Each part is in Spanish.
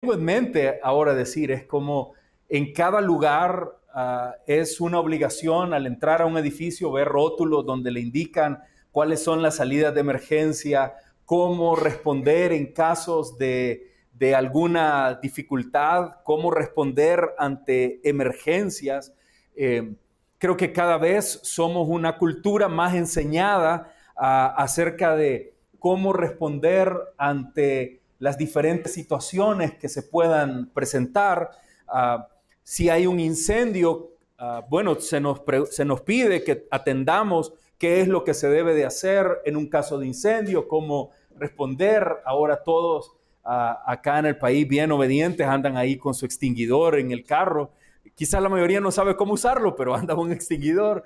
tengo en mente ahora decir es como en cada lugar es una obligación al entrar a un edificio ver rótulos donde le indican cuáles son las salidas de emergencia, cómo responder en casos de alguna dificultad, cómo responder ante emergencias. Creo que cada vez somos una cultura más enseñada acerca de cómo responder ante las diferentes situaciones que se puedan presentar. Si hay un incendio, bueno, se nos pide que atendamos qué es lo que se debe de hacer en un caso de incendio, cómo responder. Ahora todos acá en el país bien obedientes andan ahí con su extinguidor en el carro. Quizás la mayoría no sabe cómo usarlo, pero anda un extinguidor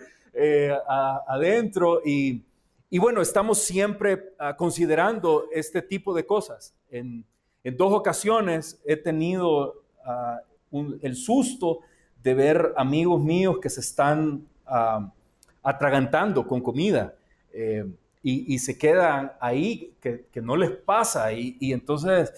adentro y bueno, estamos siempre considerando este tipo de cosas. En 2 ocasiones he tenido el susto de ver amigos míos que se están atragantando con comida y se quedan ahí, que no les pasa. Y entonces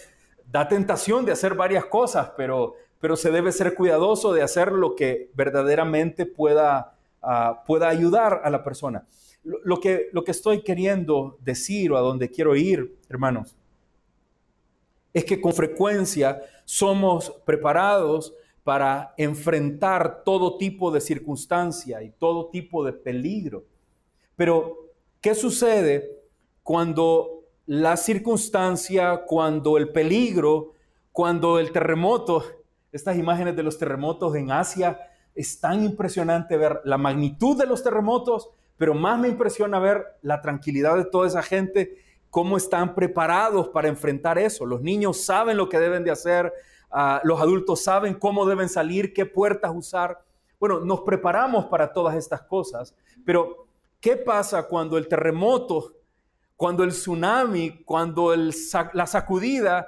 da tentación de hacer varias cosas, pero se debe ser cuidadoso de hacer lo que verdaderamente pueda ayudar a la persona. Lo que estoy queriendo decir o a donde quiero ir, hermanos, es que con frecuencia somos preparados para enfrentar todo tipo de circunstancia y todo tipo de peligro. Pero, ¿qué sucede cuando la circunstancia, cuando el peligro, cuando el terremoto, estas imágenes de los terremotos en Asia, es tan impresionante ver la magnitud de los terremotos, pero más me impresiona ver la tranquilidad de toda esa gente, cómo están preparados para enfrentar eso. Los niños saben lo que deben de hacer, los adultos saben cómo deben salir, qué puertas usar. Bueno, nos preparamos para todas estas cosas, pero ¿qué pasa cuando el terremoto, cuando el tsunami, cuando la sacudida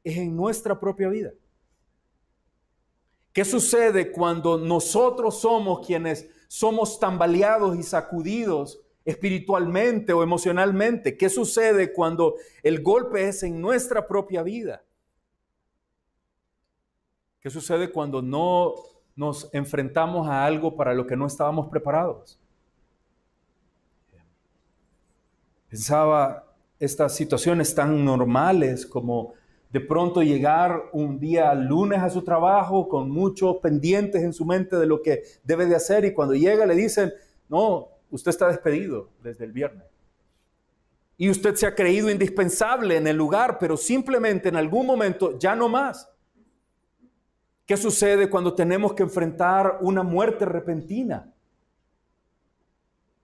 es en nuestra propia vida? ¿Qué sucede cuando nosotros somos quienes somos tambaleados y sacudidos espiritualmente o emocionalmente? ¿Qué sucede cuando el golpe es en nuestra propia vida? ¿Qué sucede cuando no nos enfrentamos a algo para lo que no estábamos preparados? Pensaba estas situaciones tan normales como de pronto llegar un día lunes a su trabajo con muchos pendientes en su mente de lo que debe de hacer y cuando llega le dicen, no, usted está despedido desde el viernes. Y usted se ha creído indispensable en el lugar, pero simplemente en algún momento ya no más. ¿Qué sucede cuando tenemos que enfrentar una muerte repentina?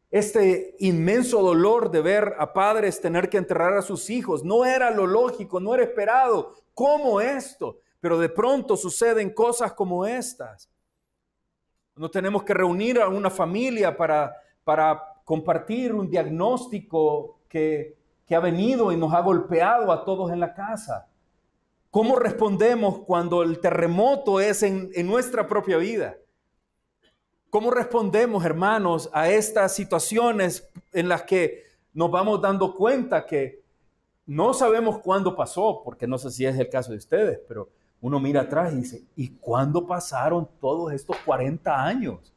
Este inmenso dolor de ver a padres tener que enterrar a sus hijos. No era lo lógico, no era esperado. ¿Cómo esto? Pero de pronto suceden cosas como estas. No tenemos que reunir a una familia para compartir un diagnóstico que ha venido y nos ha golpeado a todos en la casa. ¿Cómo respondemos cuando el terremoto es en nuestra propia vida? ¿Cómo respondemos, hermanos, a estas situaciones en las que nos vamos dando cuenta que no sabemos cuándo pasó? Porque no sé si es el caso de ustedes, pero uno mira atrás y dice, ¿y cuándo pasaron todos estos 40 años?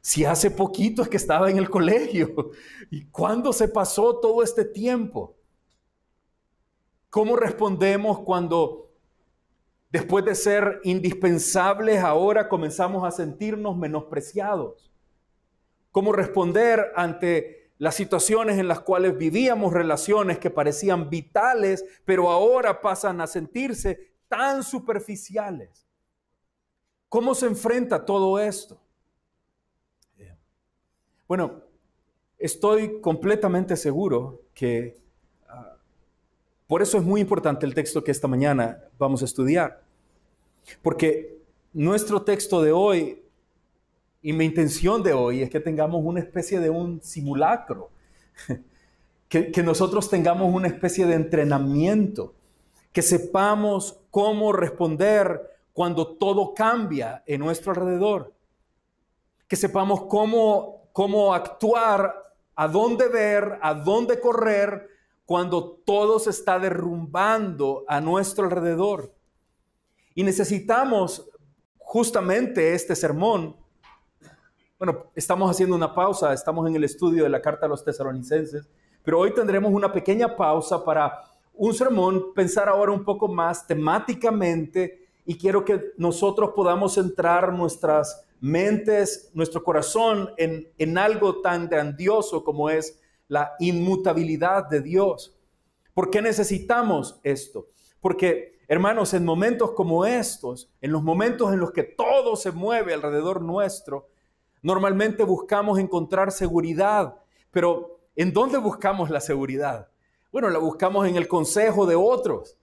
Si hace poquito es que estaba en el colegio. ¿Y cuándo se pasó todo este tiempo? ¿Cómo respondemos cuando después de ser indispensables, ahora comenzamos a sentirnos menospreciados? ¿Cómo responder ante las situaciones en las cuales vivíamos relaciones que parecían vitales, pero ahora pasan a sentirse tan superficiales? ¿Cómo se enfrenta todo esto? Bueno, estoy completamente seguro que por eso es muy importante el texto que esta mañana vamos a estudiar. Porque nuestro texto de hoy y mi intención de hoy es que tengamos una especie de un simulacro, que nosotros tengamos una especie de entrenamiento, que sepamos cómo responder cuando todo cambia en nuestro alrededor, que sepamos cómo actuar, a dónde ver, a dónde correr cuando todo se está derrumbando a nuestro alrededor. Y necesitamos justamente este sermón. Bueno, estamos haciendo una pausa, estamos en el estudio de la carta a los Tesalonicenses, pero hoy tendremos una pequeña pausa para un sermón, pensar ahora un poco más temáticamente, y quiero que nosotros podamos centrar nuestras mentes, nuestro corazón en algo tan grandioso como es la inmutabilidad de Dios. ¿Por qué necesitamos esto? Porque, hermanos, en momentos como estos, en los momentos en los que todo se mueve alrededor nuestro, normalmente buscamos encontrar seguridad, pero ¿en dónde buscamos la seguridad? Bueno, la buscamos en el consejo de otros.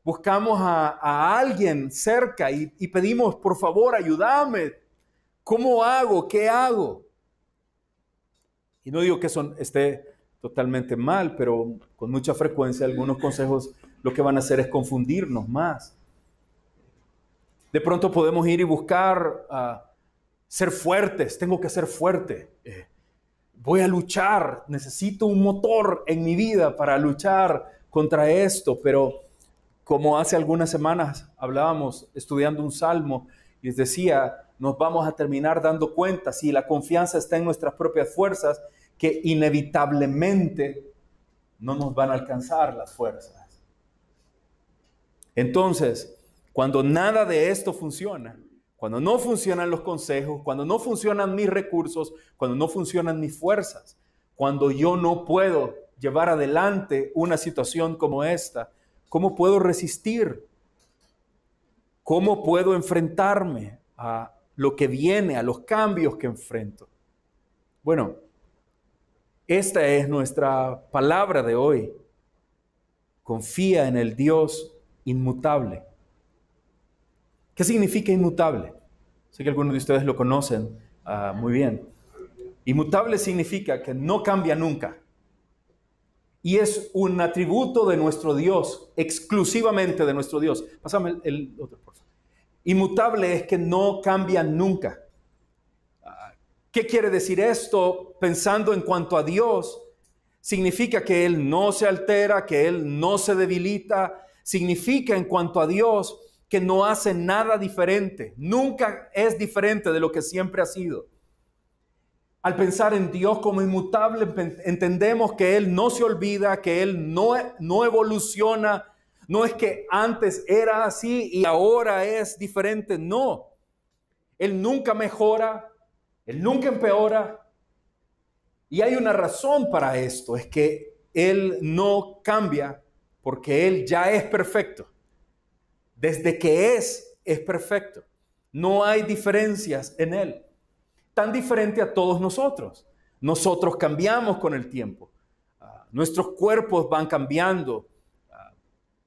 Buscamos a alguien cerca y pedimos, por favor, ayúdame. ¿Cómo hago? ¿Qué hago? Y no digo que eso esté totalmente mal, pero con mucha frecuencia algunos consejos lo que van a hacer es confundirnos más. De pronto podemos ir y buscar ser fuertes. Tengo que ser fuerte. Voy a luchar. Necesito un motor en mi vida para luchar contra esto. Pero como hace algunas semanas hablábamos estudiando un salmo y les decía, nos vamos a terminar dando cuenta, si la confianza está en nuestras propias fuerzas, que inevitablemente no nos van a alcanzar las fuerzas. Entonces, cuando nada de esto funciona, cuando no funcionan los consejos, cuando no funcionan mis recursos, cuando no funcionan mis fuerzas, cuando yo no puedo llevar adelante una situación como esta, ¿cómo puedo resistir? ¿Cómo puedo enfrentarme a lo que viene, a los cambios que enfrento? Bueno, esta es nuestra palabra de hoy. Confía en el Dios inmutable. ¿Qué significa inmutable? Sé que algunos de ustedes lo conocen muy bien. Inmutable significa que no cambia nunca. Y es un atributo de nuestro Dios, exclusivamente de nuestro Dios. Pásame el otro, por favor. Inmutable es que no cambia nunca. ¿Qué quiere decir esto? Pensando en cuanto a Dios, significa que Él no se altera, que Él no se debilita. Significa en cuanto a Dios que no hace nada diferente. Nunca es diferente de lo que siempre ha sido. Al pensar en Dios como inmutable, entendemos que Él no se olvida, que Él no evoluciona. No es que antes era así y ahora es diferente. No. Él nunca mejora. Él nunca empeora. Y hay una razón para esto. Es que Él no cambia porque Él ya es perfecto. Desde que es perfecto. No hay diferencias en Él. Tan diferente a todos nosotros. Nosotros cambiamos con el tiempo. Nuestros cuerpos van cambiando.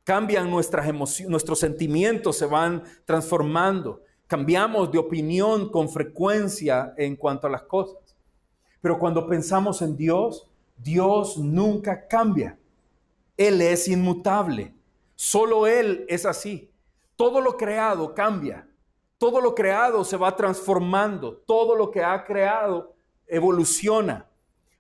Cambian nuestras emociones, nuestros sentimientos se van transformando. Cambiamos de opinión con frecuencia en cuanto a las cosas. Pero cuando pensamos en Dios, Dios nunca cambia. Él es inmutable. Solo Él es así. Todo lo creado cambia. Todo lo creado se va transformando. Todo lo que ha creado evoluciona.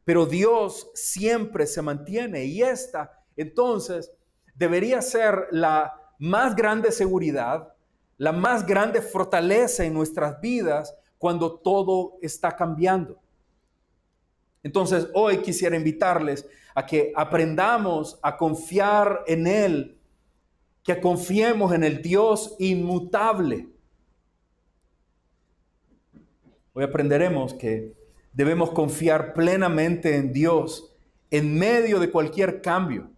Pero Dios siempre se mantiene. Y esta, entonces, debería ser la más grande seguridad, la más grande fortaleza en nuestras vidas cuando todo está cambiando. Entonces, hoy quisiera invitarles a que aprendamos a confiar en Él, que confiemos en el Dios inmutable. Hoy aprenderemos que debemos confiar plenamente en Dios en medio de cualquier cambio.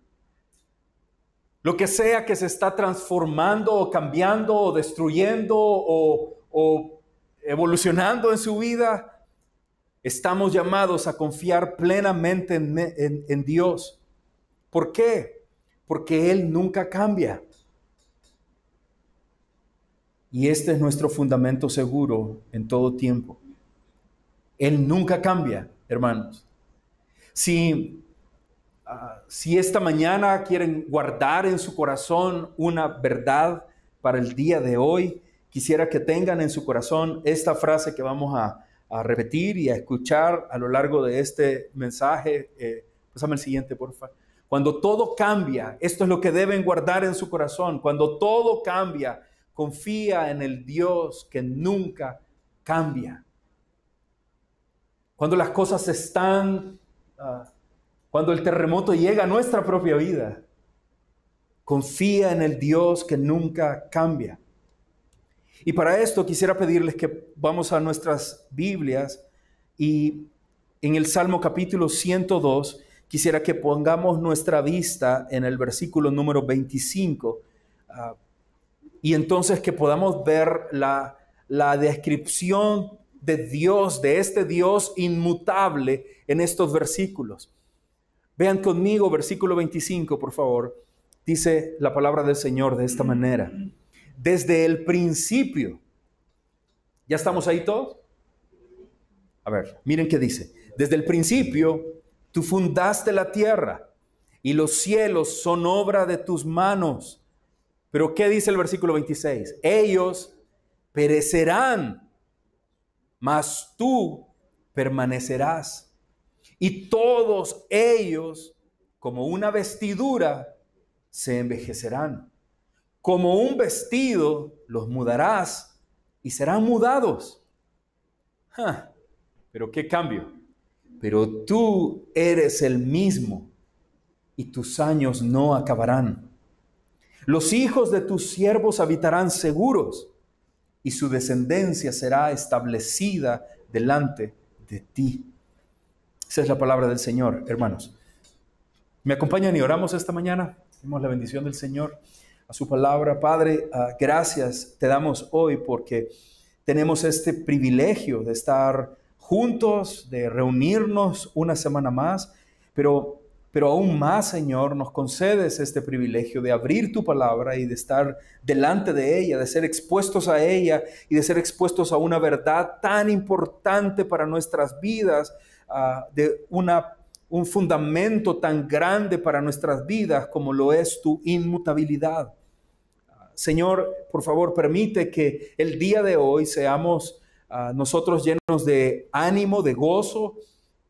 Lo que sea que se está transformando o cambiando o destruyendo o evolucionando en su vida, estamos llamados a confiar plenamente en Dios. ¿Por qué? Porque Él nunca cambia. Y este es nuestro fundamento seguro en todo tiempo. Él nunca cambia, hermanos. Si esta mañana quieren guardar en su corazón una verdad para el día de hoy, quisiera que tengan en su corazón esta frase que vamos a repetir y a escuchar a lo largo de este mensaje. Pásame el siguiente, por favor. Cuando todo cambia, esto es lo que deben guardar en su corazón. Cuando todo cambia, confía en el Dios que nunca cambia. Cuando las cosas están, cuando el terremoto llega a nuestra propia vida, confía en el Dios que nunca cambia. Y para esto quisiera pedirles que vamos a nuestras Biblias y en el Salmo capítulo 102 quisiera que pongamos nuestra vista en el versículo número 25 y entonces que podamos ver la descripción de Dios, de este Dios inmutable en estos versículos. Vean conmigo versículo 25, por favor. Dice la palabra del Señor de esta manera. Desde el principio. ¿Ya estamos ahí todos? A ver, miren qué dice. Desde el principio, tú fundaste la tierra y los cielos son obra de tus manos. Pero ¿qué dice el versículo 26? Ellos perecerán, mas tú permanecerás. Y todos ellos, como una vestidura, se envejecerán. Como un vestido, los mudarás y serán mudados. Pero qué cambio. Pero tú eres el mismo y tus años no acabarán. Los hijos de tus siervos habitarán seguros y su descendencia será establecida delante de ti. Esa es la palabra del Señor, hermanos. ¿Me acompañan y oramos esta mañana? Demos la bendición del Señor a su palabra. Padre, gracias te damos hoy porque tenemos este privilegio de estar juntos, de reunirnos una semana más, pero aún más, Señor, nos concedes este privilegio de abrir tu palabra y de estar delante de ella, de ser expuestos a ella y de ser expuestos a una verdad tan importante para nuestras vidas, de un fundamento tan grande para nuestras vidas como lo es tu inmutabilidad. Señor, por favor, permite que el día de hoy seamos nosotros llenos de ánimo, de gozo,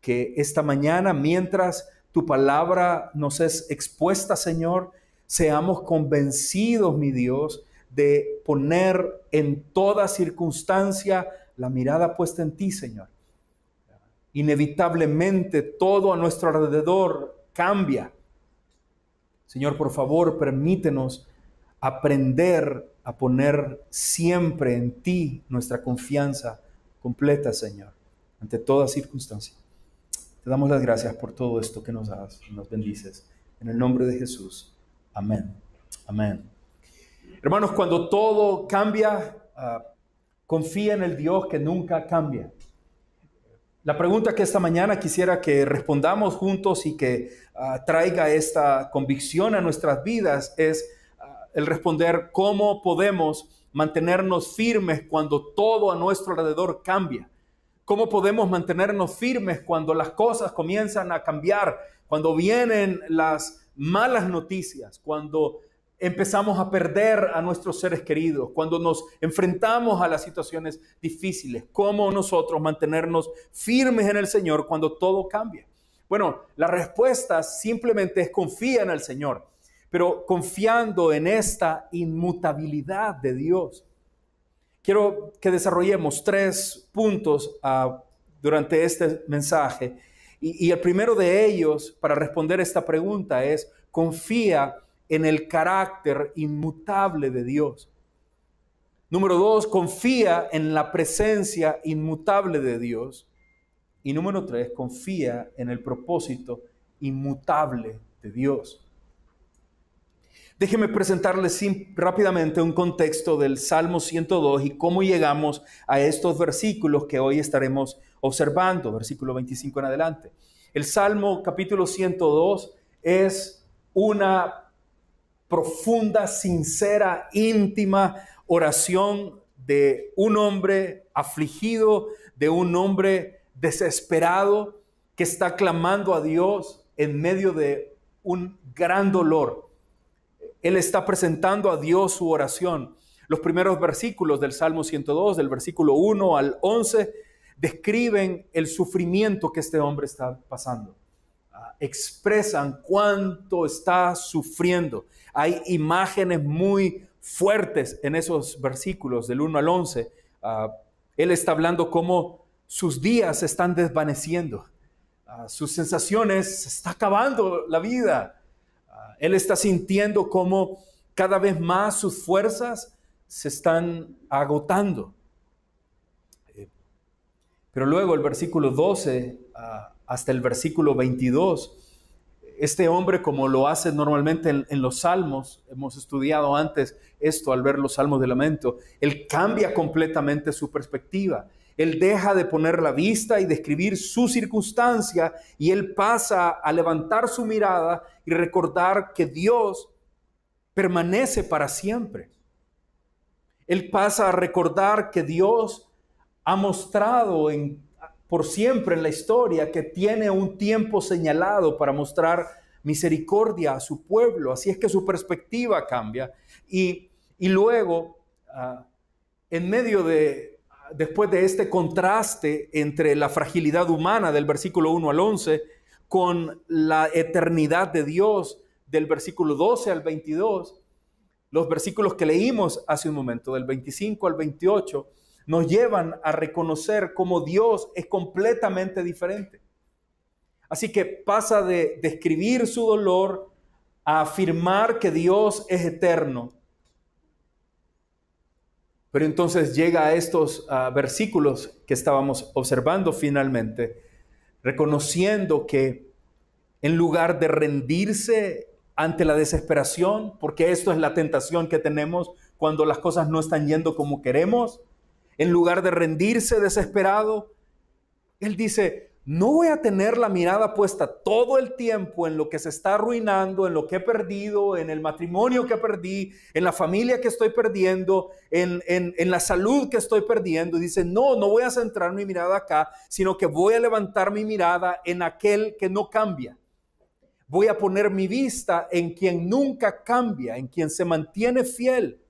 que esta mañana, mientras tu palabra nos es expuesta, Señor, seamos convencidos, mi Dios, de poner en toda circunstancia la mirada puesta en ti, Señor. Inevitablemente todo a nuestro alrededor cambia. Señor, por favor, permítenos aprender a poner siempre en ti nuestra confianza completa, Señor, ante toda circunstancia. Te damos las gracias por todo esto que nos das y nos bendices. En el nombre de Jesús. Amén. Amén. Hermanos, cuando todo cambia, confía en el Dios que nunca cambia. La pregunta que esta mañana quisiera que respondamos juntos y que traiga esta convicción a nuestras vidas es el responder cómo podemos mantenernos firmes cuando todo a nuestro alrededor cambia. ¿Cómo podemos mantenernos firmes cuando las cosas comienzan a cambiar? Cuando vienen las malas noticias, cuando empezamos a perder a nuestros seres queridos, cuando nos enfrentamos a las situaciones difíciles. ¿Cómo nosotros mantenernos firmes en el Señor cuando todo cambia? Bueno, la respuesta simplemente es confía en el Señor, pero confiando en esta inmutabilidad de Dios. Quiero que desarrollemos 3 puntos durante este mensaje. Y el primero de ellos, para responder esta pregunta, es confía en el carácter inmutable de Dios. Número 2, confía en la presencia inmutable de Dios. Y número 3, confía en el propósito inmutable de Dios. Déjenme presentarles rápidamente un contexto del Salmo 102 y cómo llegamos a estos versículos que hoy estaremos observando, versículo 25 en adelante. El Salmo capítulo 102 es una profunda, sincera, íntima oración de un hombre afligido, de un hombre desesperado que está clamando a Dios en medio de un gran dolor. Él está presentando a Dios su oración. Los primeros versículos del Salmo 102, del versículo 1 al 11, describen el sufrimiento que este hombre está pasando. Expresan cuánto está sufriendo. Hay imágenes muy fuertes en esos versículos del 1 al 11. Él está hablando cómo sus días se están desvaneciendo. Sus sensaciones, se está acabando la vida. Él está sintiendo cómo cada vez más sus fuerzas se están agotando. Pero luego el versículo 12 hasta el versículo 22, este hombre, como lo hace normalmente en los salmos, hemos estudiado antes esto al ver los salmos de lamento, él cambia completamente su perspectiva. Él deja de poner la vista y describir su circunstancia, y él pasa a levantar su mirada y recordar que Dios permanece para siempre. Él pasa a recordar que Dios ha mostrado por siempre en la historia que tiene un tiempo señalado para mostrar misericordia a su pueblo. Así es que su perspectiva cambia. Y luego, después de este contraste entre la fragilidad humana del versículo 1 al 11 con la eternidad de Dios del versículo 12 al 22, los versículos que leímos hace un momento, del 25 al 28, nos llevan a reconocer cómo Dios es completamente diferente. Así que pasa de describir su dolor a afirmar que Dios es eterno. Pero entonces llega a estos versículos que estábamos observando finalmente, reconociendo que en lugar de rendirse ante la desesperación, porque esto es la tentación que tenemos cuando las cosas no están yendo como queremos, en lugar de rendirse desesperado, él dice, no voy a tener la mirada puesta todo el tiempo en lo que se está arruinando, en lo que he perdido, en el matrimonio que perdí, en la familia que estoy perdiendo, en la salud que estoy perdiendo. Y dice, no voy a centrar mi mirada acá, sino que voy a levantar mi mirada en aquel que no cambia. Voy a poner mi vista en quien nunca cambia, en quien se mantiene fiel.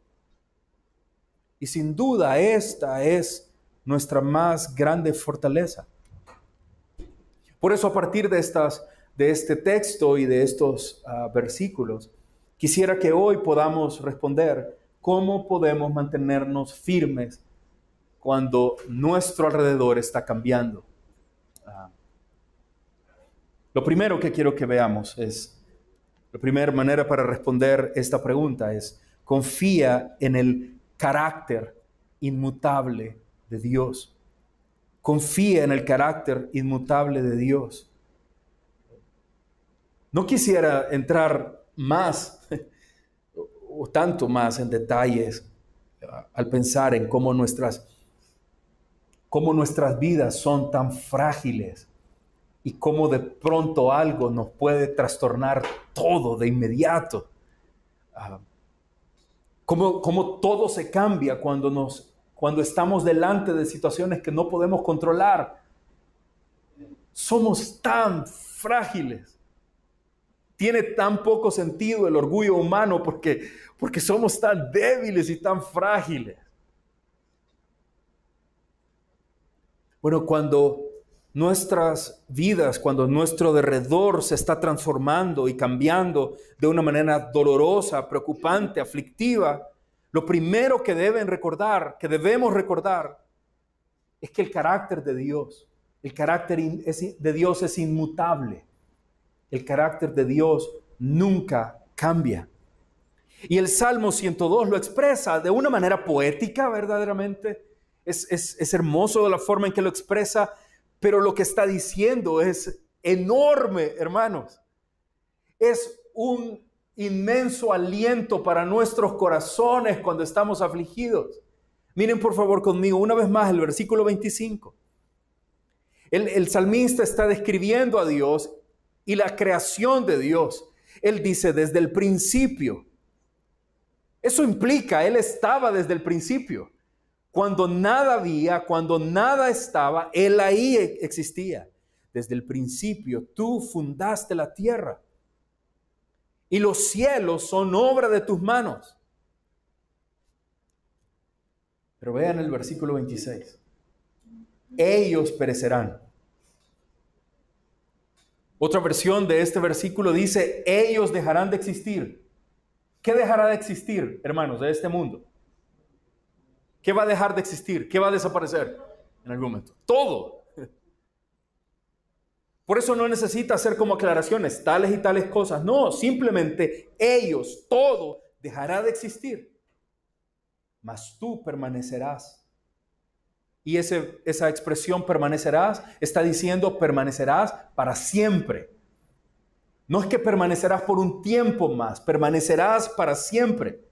Y sin duda esta es nuestra más grande fortaleza. Por eso, a partir de este texto y de estos versículos, quisiera que hoy podamos responder cómo podemos mantenernos firmes cuando nuestro alrededor está cambiando. Lo primero que quiero que veamos la primera manera para responder esta pregunta es: confía en el carácter inmutable de Dios. Confía en el carácter inmutable de Dios. No quisiera entrar más o tanto más en detalles al pensar en cómo nuestras vidas son tan frágiles y cómo de pronto algo nos puede trastornar todo de inmediato. Cómo todo se cambia cuando estamos delante de situaciones que no podemos controlar. Somos tan frágiles. Tiene tan poco sentido el orgullo humano porque somos tan débiles y tan frágiles. Bueno, cuando nuestras vidas, cuando nuestro derredor se está transformando y cambiando de una manera dolorosa, preocupante, aflictiva, lo primero que debemos recordar, es que el carácter de Dios es inmutable. El carácter de Dios nunca cambia. Y el Salmo 102 lo expresa de una manera poética, verdaderamente. Es hermoso la forma en que lo expresa, pero lo que está diciendo es enorme, hermanos. Es un inmenso aliento para nuestros corazones cuando estamos afligidos. Miren por favor conmigo una vez más el versículo 25. El salmista está describiendo a Dios y la creación de Dios. Él dice desde el principio. Eso implica, Él estaba desde el principio. Cuando nada había, cuando nada estaba, Él ahí existía. Desde el principio tú fundaste la tierra y los cielos son obra de tus manos. Pero vean el versículo 26. Ellos perecerán. Otra versión de este versículo dice, ellos dejarán de existir. ¿Qué dejará de existir, hermanos, de este mundo? ¿Qué va a dejar de existir? ¿Qué va a desaparecer en algún momento? Todo. Por eso no necesita hacer como aclaraciones, tales y tales cosas. No, simplemente ellos, todo dejará de existir. Mas tú permanecerás. Y esa expresión permanecerás está diciendo permanecerás para siempre. No es que permanecerás por un tiempo más, permanecerás para siempre.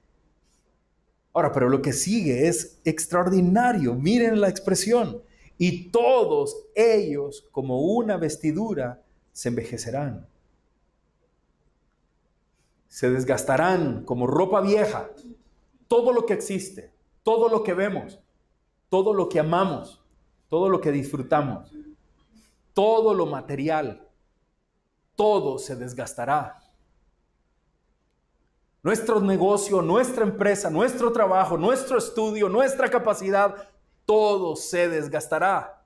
Ahora, pero lo que sigue es extraordinario. Miren la expresión. Y todos ellos, como una vestidura, se envejecerán. Se desgastarán como ropa vieja. Todo lo que existe, todo lo que vemos, todo lo que amamos, todo lo que disfrutamos, todo lo material, todo se desgastará. Nuestro negocio, nuestra empresa, nuestro trabajo, nuestro estudio, nuestra capacidad, todo se desgastará.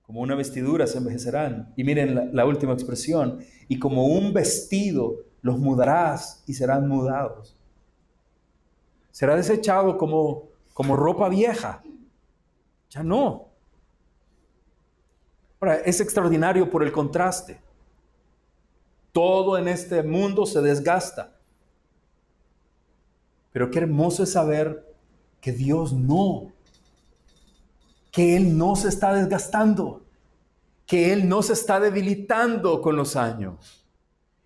Como una vestidura se envejecerán. Y miren la última expresión. Y como un vestido los mudarás y serán mudados. Será desechado como ropa vieja. Ya no. Ahora, es extraordinario por el contraste. Todo en este mundo se desgasta. Pero qué hermoso es saber que Dios no. Que Él no se está desgastando. Que Él no se está debilitando con los años.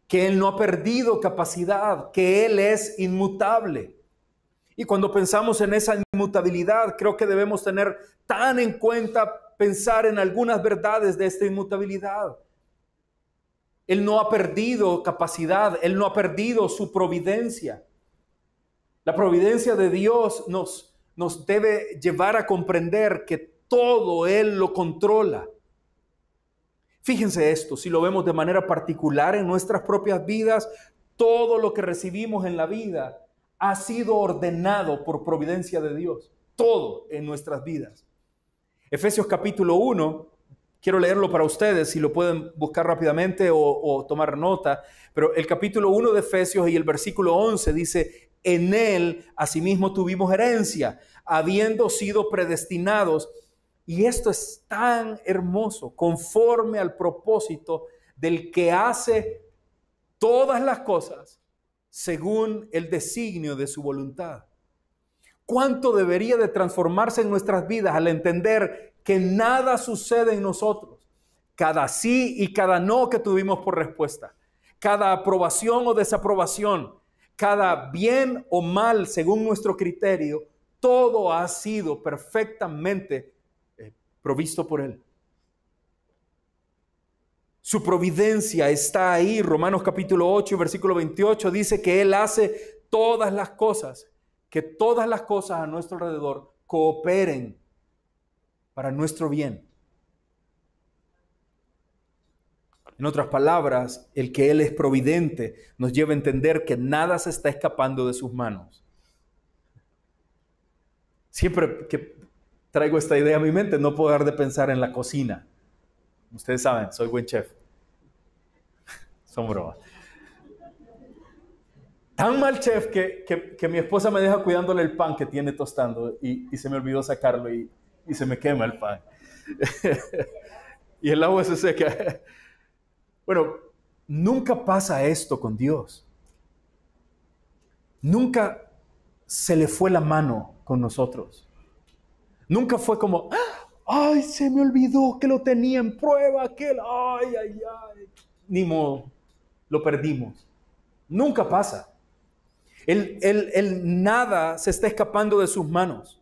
Que Él no ha perdido capacidad. Que Él es inmutable. Y cuando pensamos en esa inmutabilidad, creo que debemos tener tan en cuenta pensar en algunas verdades de esta inmutabilidad. Él no ha perdido capacidad, Él no ha perdido su providencia. La providencia de Dios nos debe llevar a comprender que todo Él lo controla. Fíjense esto, si lo vemos de manera particular en nuestras propias vidas, todo lo que recibimos en la vida ha sido ordenado por providencia de Dios. Todo en nuestras vidas. Efesios capítulo 1. Quiero leerlo para ustedes, si lo pueden buscar rápidamente o tomar nota. Pero el capítulo 1 de Efesios y el versículo 11 dice, en Él asimismo tuvimos herencia, habiendo sido predestinados. Y esto es tan hermoso, conforme al propósito del que hace todas las cosas según el designio de su voluntad. ¿Cuánto debería de transformarse en nuestras vidas al entender que nada sucede en nosotros? Cada sí y cada no que tuvimos por respuesta, cada aprobación o desaprobación, cada bien o mal según nuestro criterio, todo ha sido perfectamente provisto por Él. Su providencia está ahí. Romanos capítulo 8 y versículo 28 dice que Él hace todas las cosas, que todas las cosas a nuestro alrededor cooperen para nuestro bien. En otras palabras, el que Él es providente nos lleva a entender que nada se está escapando de sus manos. Siempre que traigo esta idea a mi mente, no puedo dejar de pensar en la cocina. Ustedes saben, soy buen chef. Son bromas. Tan mal chef que mi esposa me deja cuidándole el pan que tiene tostando y se me olvidó sacarlo y se me quema el pan. Y el agua se seca. Bueno, nunca pasa esto con Dios. Nunca se le fue la mano con nosotros. Nunca fue como, ay, se me olvidó que lo tenía en prueba, ay. Ni modo, lo perdimos. Nunca pasa. Él nada se está escapando de sus manos.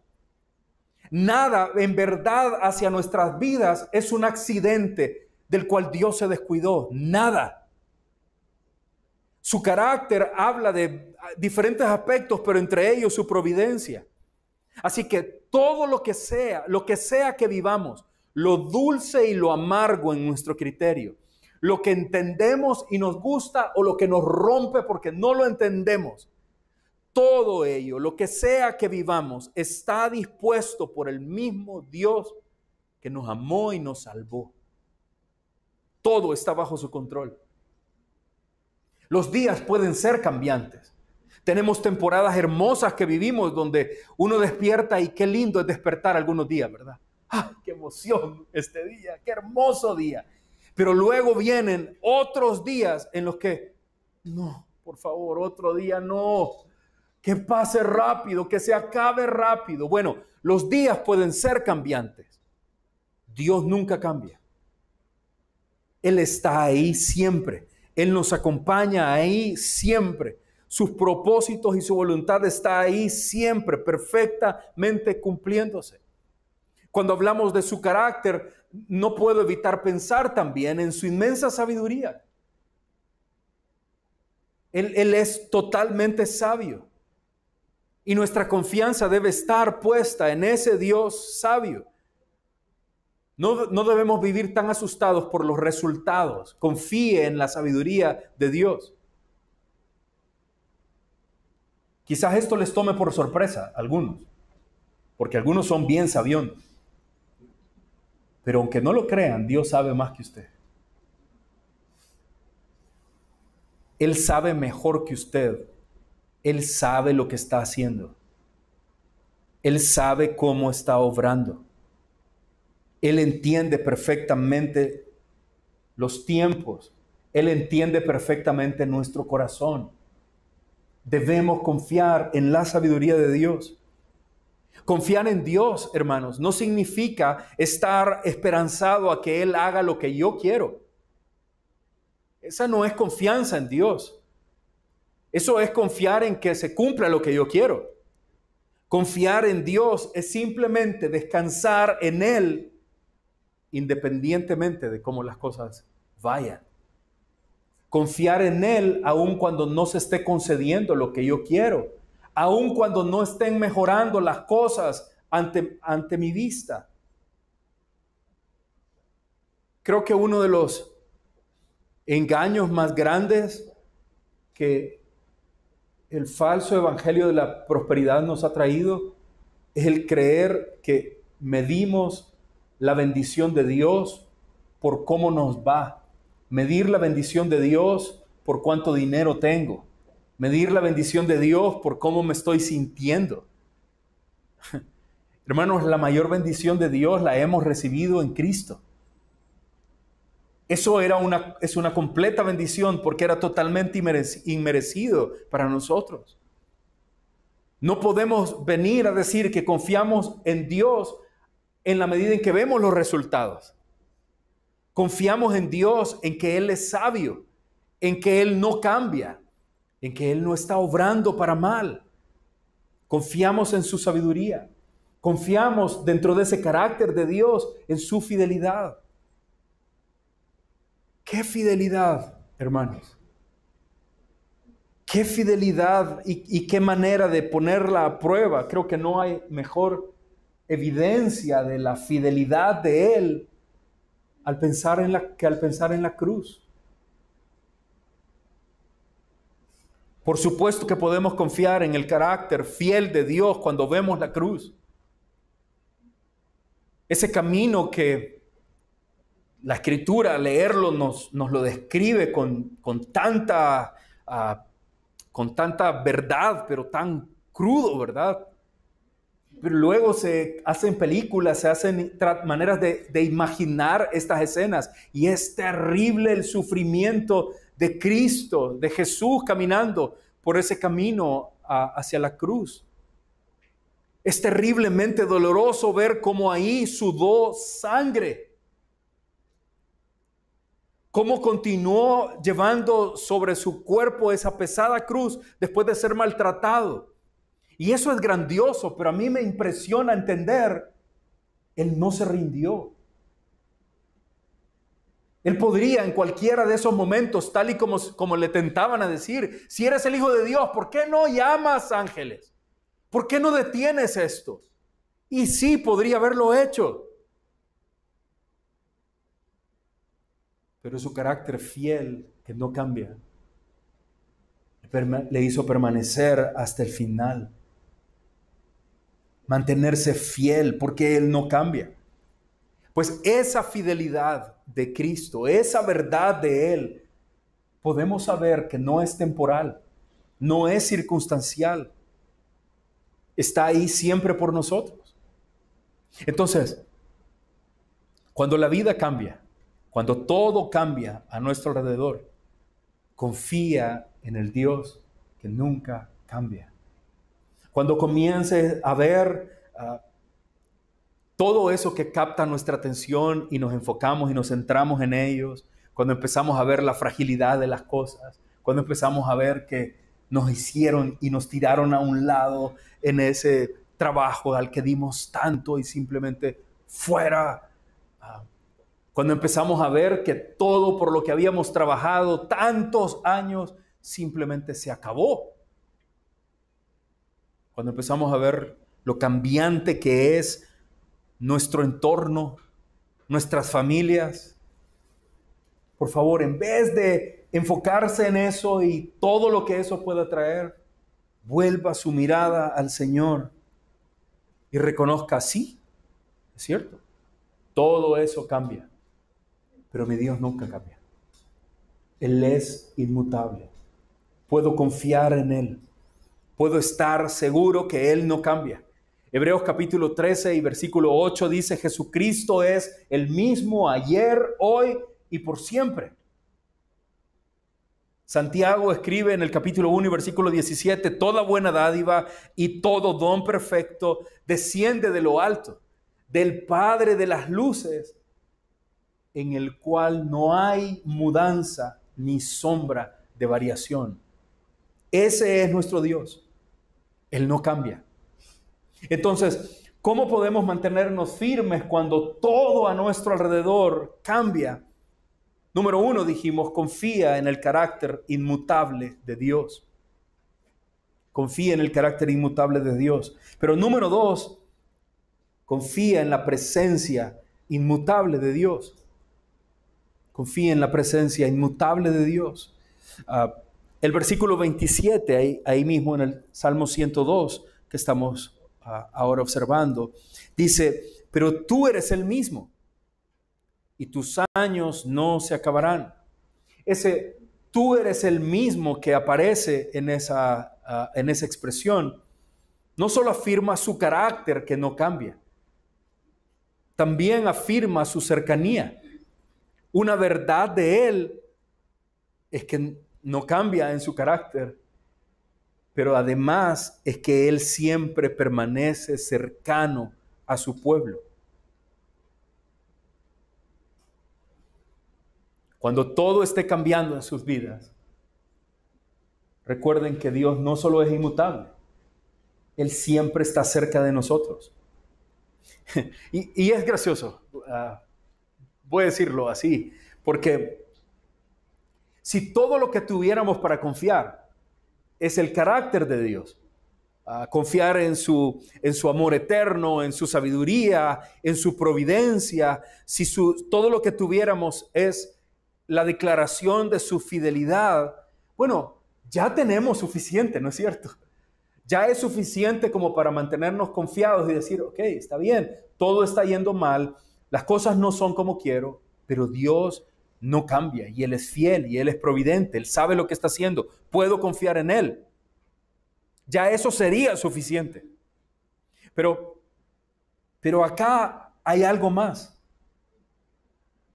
Nada en verdad hacia nuestras vidas es un accidente del cual Dios se descuidó. Nada. Su carácter habla de diferentes aspectos, pero entre ellos su providencia. Así que todo lo que sea que vivamos, lo dulce y lo amargo en nuestro criterio, lo que entendemos y nos gusta o lo que nos rompe porque no lo entendemos, todo ello, lo que sea que vivamos, está dispuesto por el mismo Dios que nos amó y nos salvó. Todo está bajo su control. Los días pueden ser cambiantes. Tenemos temporadas hermosas que vivimos donde uno despierta y qué lindo es despertar algunos días, ¿verdad? ¡Ah, qué emoción este día! ¡Qué hermoso día! Pero luego vienen otros días en los que, no, por favor, otro día no. Que pase rápido, que se acabe rápido. Bueno, los días pueden ser cambiantes. Dios nunca cambia. Él está ahí siempre. Él nos acompaña ahí siempre. Sus propósitos y su voluntad está ahí siempre, perfectamente cumpliéndose. Cuando hablamos de su carácter, no puedo evitar pensar también en su inmensa sabiduría. Él es totalmente sabio. Y nuestra confianza debe estar puesta en ese Dios sabio. No debemos vivir tan asustados por los resultados. Confíe en la sabiduría de Dios. Quizás esto les tome por sorpresa a algunos, porque algunos son bien sabiones. Pero aunque no lo crean, Dios sabe más que usted. Él sabe mejor que usted. Él sabe lo que está haciendo. Él sabe cómo está obrando. Él entiende perfectamente los tiempos. Él entiende perfectamente nuestro corazón. Debemos confiar en la sabiduría de Dios. Confiar en Dios, hermanos, no significa estar esperanzado a que Él haga lo que yo quiero. Esa no es confianza en Dios. Eso es confiar en que se cumpla lo que yo quiero. Confiar en Dios es simplemente descansar en Él independientemente de cómo las cosas vayan. Confiar en Él aun cuando no se esté concediendo lo que yo quiero, aun cuando no estén mejorando las cosas ante mi vista. Creo que uno de los engaños más grandes que el falso evangelio de la prosperidad nos ha traído es el creer que medimos la bendición de Dios por cómo nos va. Medir la bendición de Dios por cuánto dinero tengo. Medir la bendición de Dios por cómo me estoy sintiendo. Hermanos, la mayor bendición de Dios la hemos recibido en Cristo. Eso es una completa bendición porque era totalmente inmerecido para nosotros. No podemos venir a decir que confiamos en Dios en la medida en que vemos los resultados. Confiamos en Dios en que Él es sabio, en que Él no cambia, en que Él no está obrando para mal. Confiamos en su sabiduría. Confiamos dentro de ese carácter de Dios en su fidelidad. ¡Qué fidelidad, hermanos! ¡Qué fidelidad y qué manera de ponerla a prueba! Creo que no hay mejor evidencia de la fidelidad de Él al pensar en la cruz. Por supuesto que podemos confiar en el carácter fiel de Dios cuando vemos la cruz. Ese camino que la Escritura, leerlo, nos lo describe con tanta verdad, pero tan crudo, ¿verdad? Pero luego se hacen películas, se hacen maneras de imaginar estas escenas. Y es terrible el sufrimiento de Cristo, de Jesús caminando por ese camino hacia la cruz. Es terriblemente doloroso ver cómo ahí sudó sangre. Cómo continuó llevando sobre su cuerpo esa pesada cruz después de ser maltratado. Y eso es grandioso, pero a mí me impresiona entender, Él no se rindió. Él podría en cualquiera de esos momentos, tal y como le tentaban a decir, si eres el Hijo de Dios, ¿por qué no llamas ángeles? ¿Por qué no detienes esto? Y sí, podría haberlo hecho. Pero su carácter fiel, que no cambia, le hizo permanecer hasta el final. Mantenerse fiel porque Él no cambia. Pues esa fidelidad de Cristo, esa verdad de Él, podemos saber que no es temporal, no es circunstancial, está ahí siempre por nosotros. Entonces, cuando la vida cambia, cuando todo cambia a nuestro alrededor, confía en el Dios que nunca cambia. Cuando comiences a ver todo eso que capta nuestra atención y nos enfocamos y nos centramos en ellos, cuando empezamos a ver la fragilidad de las cosas, cuando empezamos a ver que nos hicieron y nos tiraron a un lado en ese trabajo al que dimos tanto y simplemente fuera. Cuando empezamos a ver que todo por lo que habíamos trabajado tantos años simplemente se acabó. Cuando empezamos a ver lo cambiante que es nuestro entorno, nuestras familias. Por favor, en vez de enfocarse en eso y todo lo que eso pueda traer, vuelva su mirada al Señor y reconozca, sí, es cierto, todo eso cambia, pero mi Dios nunca cambia. Él es inmutable. Puedo confiar en Él. Puedo estar seguro que Él no cambia. Hebreos capítulo 13 y versículo 8 dice: Jesucristo es el mismo ayer, hoy y por siempre. Santiago escribe en el capítulo 1 y versículo 17: toda buena dádiva y todo don perfecto desciende de lo alto, del Padre de las luces, en el cual no hay mudanza ni sombra de variación. Ese es nuestro Dios. Él no cambia. Entonces, ¿cómo podemos mantenernos firmes cuando todo a nuestro alrededor cambia? Número 1, dijimos, confía en el carácter inmutable de Dios. Confía en el carácter inmutable de Dios. Pero número 2, confía en la presencia inmutable de Dios. Confía en la presencia inmutable de Dios. El versículo 27, ahí mismo en el Salmo 102, que estamos ahora observando, dice: pero tú eres el mismo y tus años no se acabarán. Ese tú eres el mismo que aparece en esa expresión no solo afirma su carácter que no cambia, también afirma su cercanía. Una verdad de Él es que no cambia en su carácter, pero además es que Él siempre permanece cercano a su pueblo. Cuando todo esté cambiando en sus vidas, recuerden que Dios no solo es inmutable, Él siempre está cerca de nosotros. y es gracioso, voy a decirlo así, porque si todo lo que tuviéramos para confiar es el carácter de Dios, confiar en su amor eterno, en su sabiduría, en su providencia, si todo lo que tuviéramos es la declaración de su fidelidad, bueno, ya tenemos suficiente, ¿no es cierto? Ya es suficiente como para mantenernos confiados y decir: ok, está bien, todo está yendo mal, las cosas no son como quiero, pero Dios no cambia y Él es fiel y Él es providente, Él sabe lo que está haciendo, puedo confiar en Él. Ya eso sería suficiente. Pero acá hay algo más.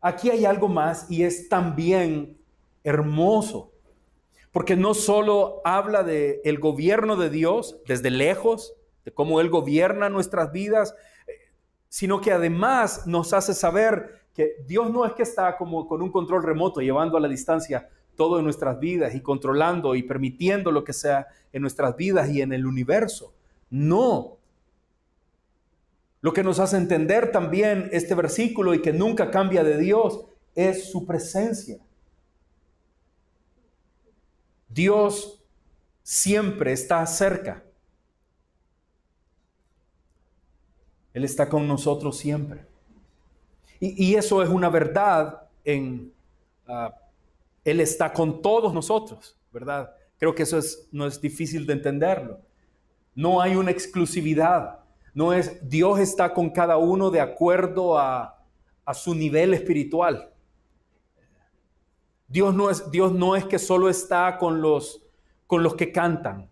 Aquí hay algo más y es también hermoso. Porque no solo habla del gobierno de Dios desde lejos, de cómo Él gobierna nuestras vidas, sino que además nos hace saber que Dios no es que está como con un control remoto llevando a la distancia todo en nuestras vidas y controlando y permitiendo lo que sea en nuestras vidas y en el universo. No. Lo que nos hace entender también este versículo y que nunca cambia de Dios es su presencia. Dios siempre está cerca. Él está con nosotros siempre. Y eso es una verdad Él está con todos nosotros, ¿verdad? Creo que eso no es difícil de entenderlo. No hay una exclusividad. No es Dios está con cada uno de acuerdo a su nivel espiritual. Dios no es que solo está con los que cantan.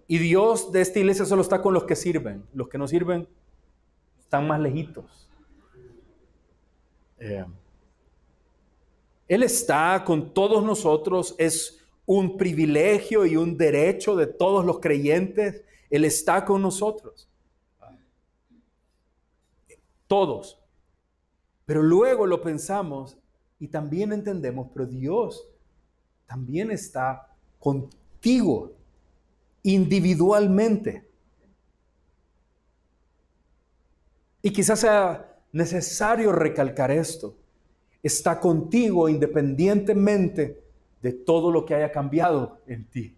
Y Dios de esta iglesia solo está con los que sirven. Los que no sirven están más lejitos. Él está con todos nosotros. Es un privilegio y un derecho de todos los creyentes. Él está con nosotros. Todos. Pero luego lo pensamos y también entendemos, pero Dios también está contigo individualmente. Y quizás sea necesario recalcar esto. Está contigo independientemente de todo lo que haya cambiado en ti.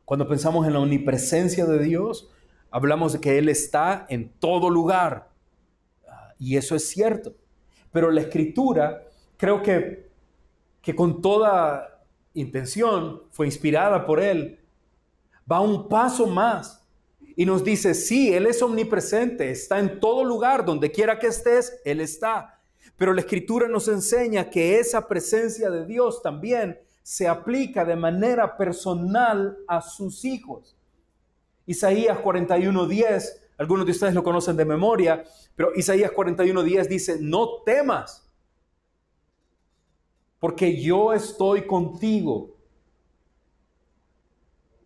Cuando pensamos en la omnipresencia de Dios, hablamos de que Él está en todo lugar. Y eso es cierto. Pero la Escritura, creo que con toda intención, fue inspirada por Él, va un paso más y nos dice, sí, Él es omnipresente, está en todo lugar, donde quiera que estés, Él está. Pero la Escritura nos enseña que esa presencia de Dios también se aplica de manera personal a sus hijos. Isaías 41:10, algunos de ustedes lo conocen de memoria, pero Isaías 41:10 dice, no temas, porque yo estoy contigo.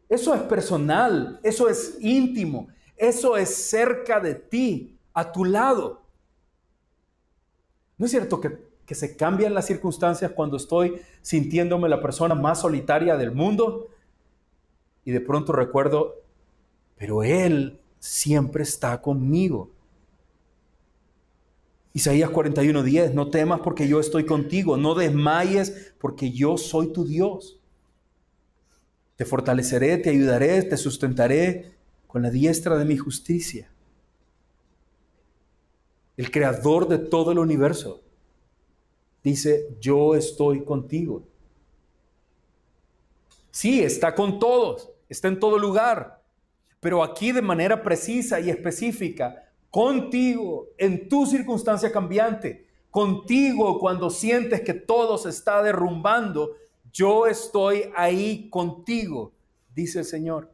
Eso es personal, eso es íntimo, eso es cerca de ti, a tu lado. ¿No es cierto que se cambian las circunstancias cuando estoy sintiéndome la persona más solitaria del mundo? Y de pronto recuerdo, pero Él siempre está conmigo. Isaías 41:10, no temas porque yo estoy contigo, no desmayes porque yo soy tu Dios. Te fortaleceré, te ayudaré, te sustentaré con la diestra de mi justicia. El creador de todo el universo dice, yo estoy contigo. Sí, está con todos, está en todo lugar, pero aquí de manera precisa y específica, contigo en tu circunstancia cambiante, contigo cuando sientes que todo se está derrumbando, yo estoy ahí contigo, dice el Señor.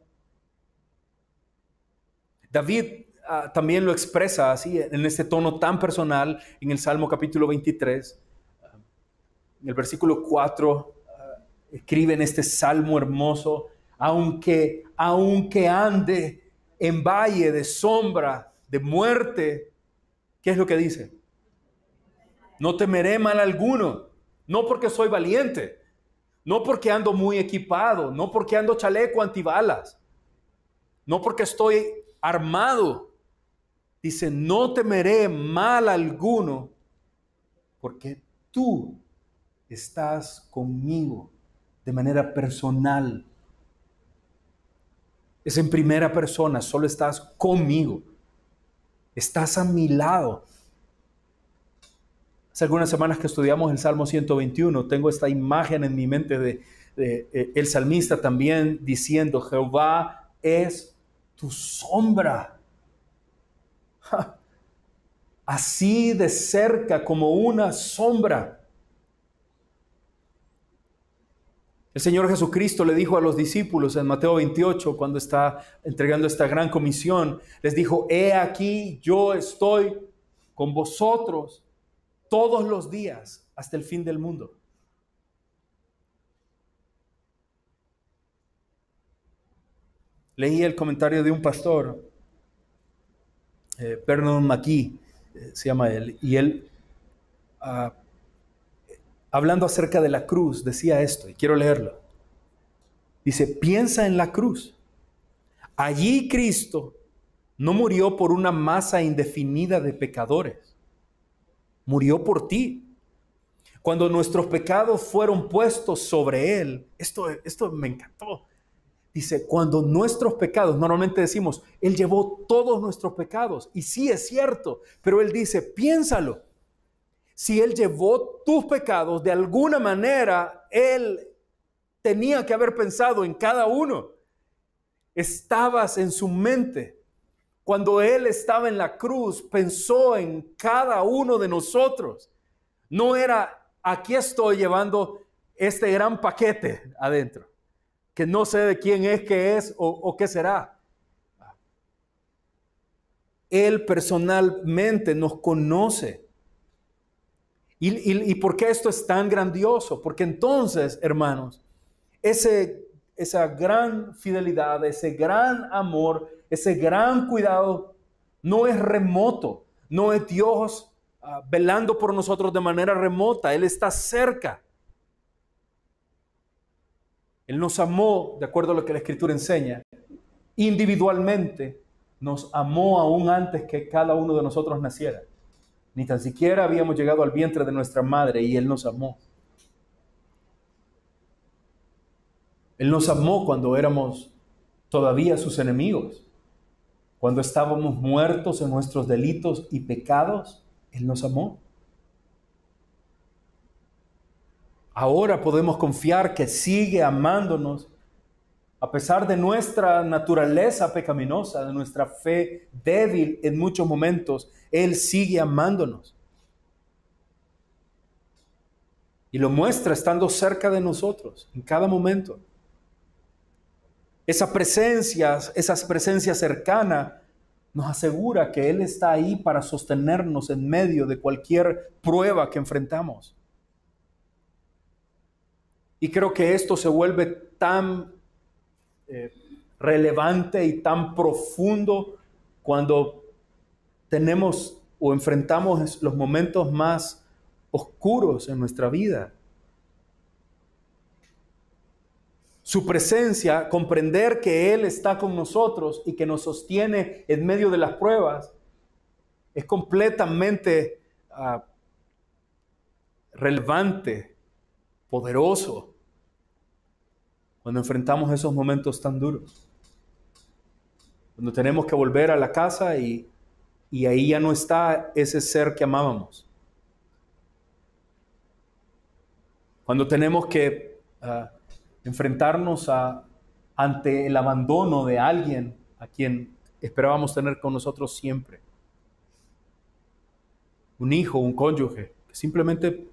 David también lo expresa así, en este tono tan personal, en el Salmo capítulo 23. En el versículo 4, escribe en este salmo hermoso, aunque ande en valle de sombra, de muerte, ¿qué es lo que dice? No temeré mal alguno, no porque soy valiente, no porque ando muy equipado, no porque ando chaleco antibalas, no porque estoy armado. Dice, no temeré mal alguno, porque tú estás conmigo de manera personal. Es en primera persona, solo estás conmigo. Estás a mi lado. Hace algunas semanas que estudiamos el Salmo 121, tengo esta imagen en mi mente de el salmista también diciendo, Jehová es tu sombra. Así de cerca como una sombra. El Señor Jesucristo le dijo a los discípulos en Mateo 28, cuando está entregando esta gran comisión, les dijo, he aquí, yo estoy con vosotros todos los días hasta el fin del mundo. Leí el comentario de un pastor, Vernon McGee, se llama él, y él, hablando acerca de la cruz, decía esto, y quiero leerlo. Dice, piensa en la cruz. Allí Cristo no murió por una masa indefinida de pecadores. Murió por ti. Cuando nuestros pecados fueron puestos sobre Él, esto me encantó. Dice, cuando nuestros pecados, normalmente decimos, Él llevó todos nuestros pecados. Y sí es cierto, pero Él dice, piénsalo. Si Él llevó tus pecados, de alguna manera, Él tenía que haber pensado en cada uno. Estabas en su mente cuando Él estaba en la cruz, pensó en cada uno de nosotros. No era, aquí estoy llevando este gran paquete adentro, que no sé de quién es, qué es o qué será. Él personalmente nos conoce. ¿Y por qué esto es tan grandioso? Porque entonces, hermanos, esa gran fidelidad, ese gran amor, ese gran cuidado, no es remoto, no es Dios velando por nosotros de manera remota. Él está cerca. Él nos amó, de acuerdo a lo que la Escritura enseña, individualmente, nos amó aún antes que cada uno de nosotros naciera. Ni tan siquiera habíamos llegado al vientre de nuestra madre y Él nos amó. Él nos amó cuando éramos todavía sus enemigos. Cuando estábamos muertos en nuestros delitos y pecados, Él nos amó. Ahora podemos confiar que sigue amándonos a pesar de nuestra naturaleza pecaminosa, de nuestra fe débil en muchos momentos. Él sigue amándonos. Y lo muestra estando cerca de nosotros en cada momento. Esa presencia cercana nos asegura que Él está ahí para sostenernos en medio de cualquier prueba que enfrentamos. Y creo que esto se vuelve tan relevante y tan profundo cuando tenemos o enfrentamos los momentos más oscuros en nuestra vida. Su presencia, comprender que Él está con nosotros y que nos sostiene en medio de las pruebas, es completamente relevante, poderoso, cuando enfrentamos esos momentos tan duros. Cuando tenemos que volver a la casa y ahí ya no está ese ser que amábamos. Cuando tenemos que enfrentarnos ante el abandono de alguien a quien esperábamos tener con nosotros siempre. Un hijo, un cónyuge, que simplemente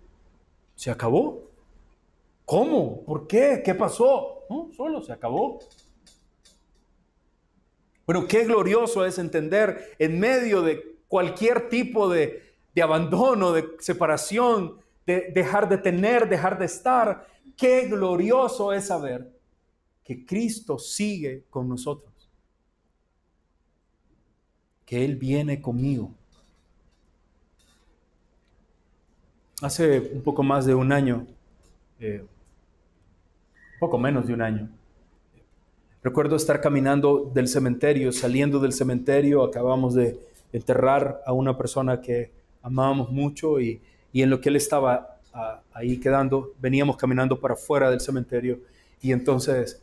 se acabó. ¿Cómo? ¿Por qué? ¿Qué pasó? No, solo se acabó. Bueno, qué glorioso es entender en medio de cualquier tipo de abandono, de separación, de dejar de tener, dejar de estar. Qué glorioso es saber que Cristo sigue con nosotros. Que Él viene conmigo. Hace un poco más de un año, poco menos de un año, recuerdo estar caminando del cementerio, saliendo del cementerio. Acabamos de enterrar a una persona que amábamos mucho y en lo que él estaba ahí quedando, veníamos caminando para afuera del cementerio y entonces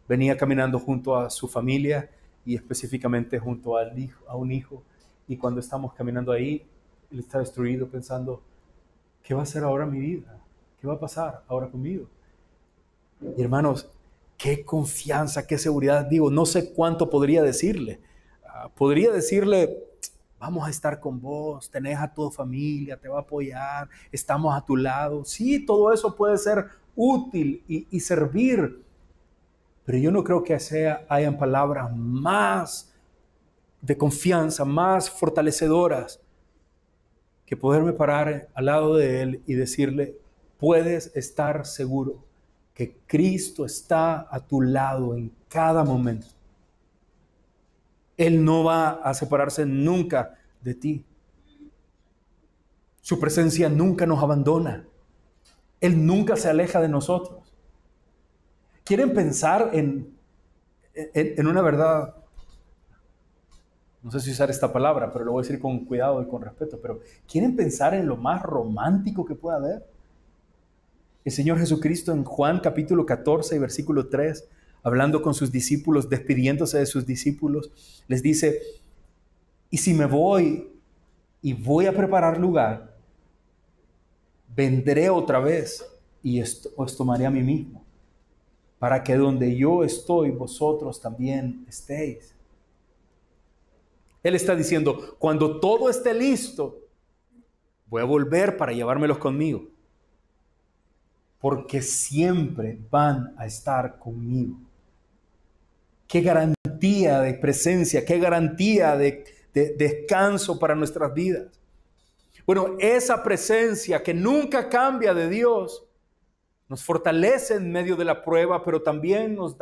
venía caminando junto a su familia y específicamente junto a un hijo. Y cuando estamos caminando ahí, él está destruido pensando, ¿qué va a hacer ahora mi vida? ¿Qué va a pasar ahora conmigo? Y hermanos, qué confianza, qué seguridad. Digo, no sé cuánto podría decirle. Podría decirle, vamos a estar con vos, tenés a tu familia, te va a apoyar, estamos a tu lado. Sí, todo eso puede ser útil y servir. Pero yo no creo que hayan palabras más de confianza, más fortalecedoras que poderme parar al lado de él y decirle, puedes estar seguro que Cristo está a tu lado en cada momento. Él no va a separarse nunca de ti. Su presencia nunca nos abandona. Él nunca se aleja de nosotros. ¿Quieren pensar en una verdad? No sé si usar esta palabra, pero lo voy a decir con cuidado y con respeto. Pero ¿quieren pensar en lo más romántico que pueda haber? El Señor Jesucristo en Juan capítulo 14 y versículo 3, hablando con sus discípulos, despidiéndose de sus discípulos, les dice, y si me voy y voy a preparar lugar, vendré otra vez y os tomaré a mí mismo, para que donde yo estoy, vosotros también estéis. Él está diciendo, cuando todo esté listo, voy a volver para llevármelos conmigo. Porque siempre van a estar conmigo. Qué garantía de presencia, qué garantía de descanso para nuestras vidas. Bueno, esa presencia que nunca cambia de Dios nos fortalece en medio de la prueba, pero también nos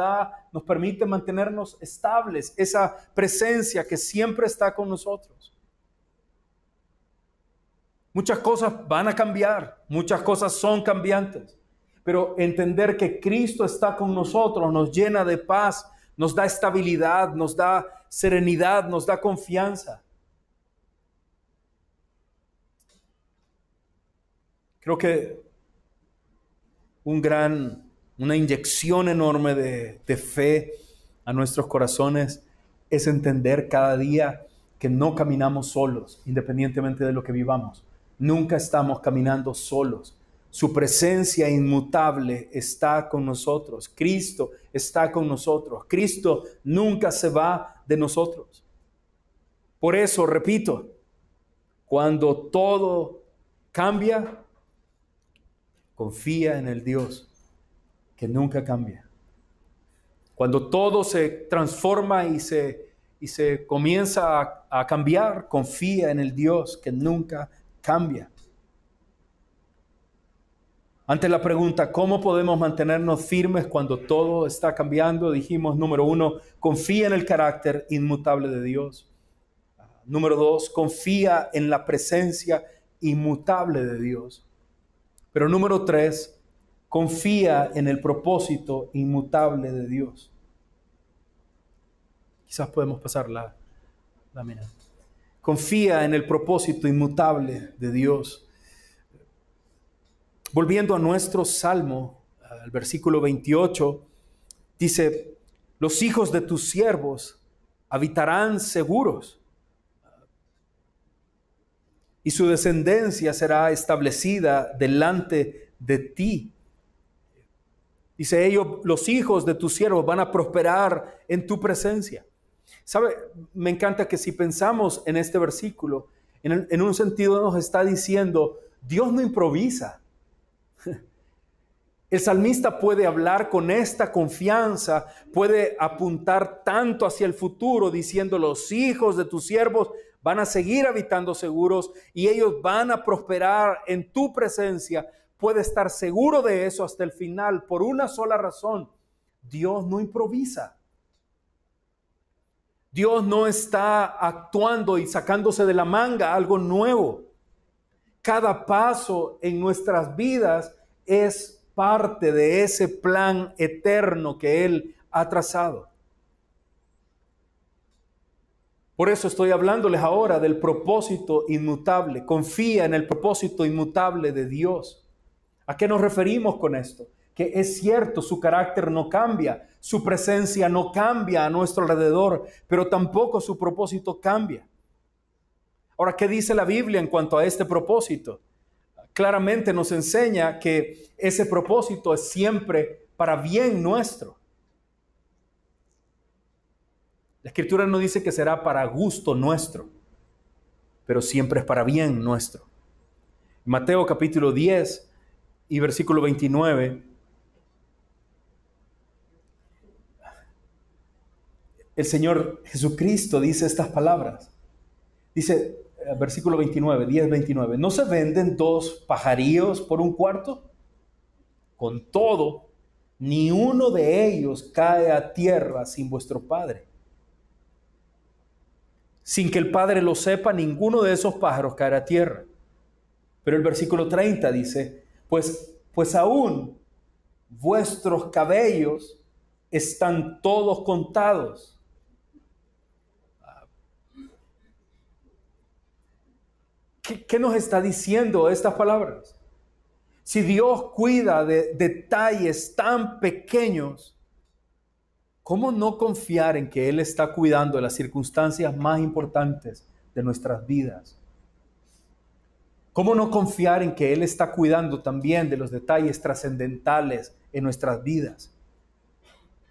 permite mantenernos estables. Esa presencia que siempre está con nosotros. Muchas cosas van a cambiar, muchas cosas son cambiantes, pero entender que Cristo está con nosotros nos llena de paz, nos da estabilidad, nos da serenidad, nos da confianza. Creo que una inyección enorme de fe a nuestros corazones es entender cada día que no caminamos solos, independientemente de lo que vivamos. Nunca estamos caminando solos. Su presencia inmutable está con nosotros. Cristo está con nosotros. Cristo nunca se va de nosotros. Por eso, repito, cuando todo cambia, confía en el Dios que nunca cambia. Cuando todo se transforma y se comienza a cambiar, confía en el Dios que nunca cambia. Ante la pregunta, ¿cómo podemos mantenernos firmes cuando todo está cambiando? Dijimos, número 1, confía en el carácter inmutable de Dios. Número 2, confía en la presencia inmutable de Dios. Pero número 3, confía en el propósito inmutable de Dios. Quizás podemos pasar la lámina. Confía en el propósito inmutable de Dios. Volviendo a nuestro salmo, al versículo 28, dice, los hijos de tus siervos habitarán seguros y su descendencia será establecida delante de ti. Dice ellos, los hijos de tus siervos van a prosperar en tu presencia. ¿Sabe? Me encanta que si pensamos en este versículo, en un sentido nos está diciendo, Dios no improvisa. El salmista puede hablar con esta confianza, puede apuntar tanto hacia el futuro diciendo los hijos de tus siervos van a seguir habitando seguros y ellos van a prosperar en tu presencia. Puede estar seguro de eso hasta el final por una sola razón. Dios no improvisa. Dios no está actuando y sacándose de la manga algo nuevo. Cada paso en nuestras vidas es parte de ese plan eterno que Él ha trazado. Por eso estoy hablándoles ahora del propósito inmutable. Confía en el propósito inmutable de Dios. ¿A qué nos referimos con esto? Que es cierto, su carácter no cambia, su presencia no cambia a nuestro alrededor, pero tampoco su propósito cambia. Ahora, ¿qué dice la Biblia en cuanto a este propósito? Claramente nos enseña que ese propósito es siempre para bien nuestro. La Escritura no dice que será para gusto nuestro, pero siempre es para bien nuestro. Mateo capítulo 10 y versículo 29, el Señor Jesucristo dice estas palabras. Dice, versículo 29, 10:29, ¿no se venden 2 pajarillos por un cuarto? Con todo, ni uno de ellos cae a tierra sin vuestro Padre. Sin que el Padre lo sepa, ninguno de esos pájaros caerá a tierra. Pero el versículo 30 dice, pues aún vuestros cabellos están todos contados. ¿Qué nos está diciendo estas palabras? Si Dios cuida de detalles tan pequeños, ¿cómo no confiar en que Él está cuidando de las circunstancias más importantes de nuestras vidas? ¿Cómo no confiar en que Él está cuidando también de los detalles trascendentales en nuestras vidas?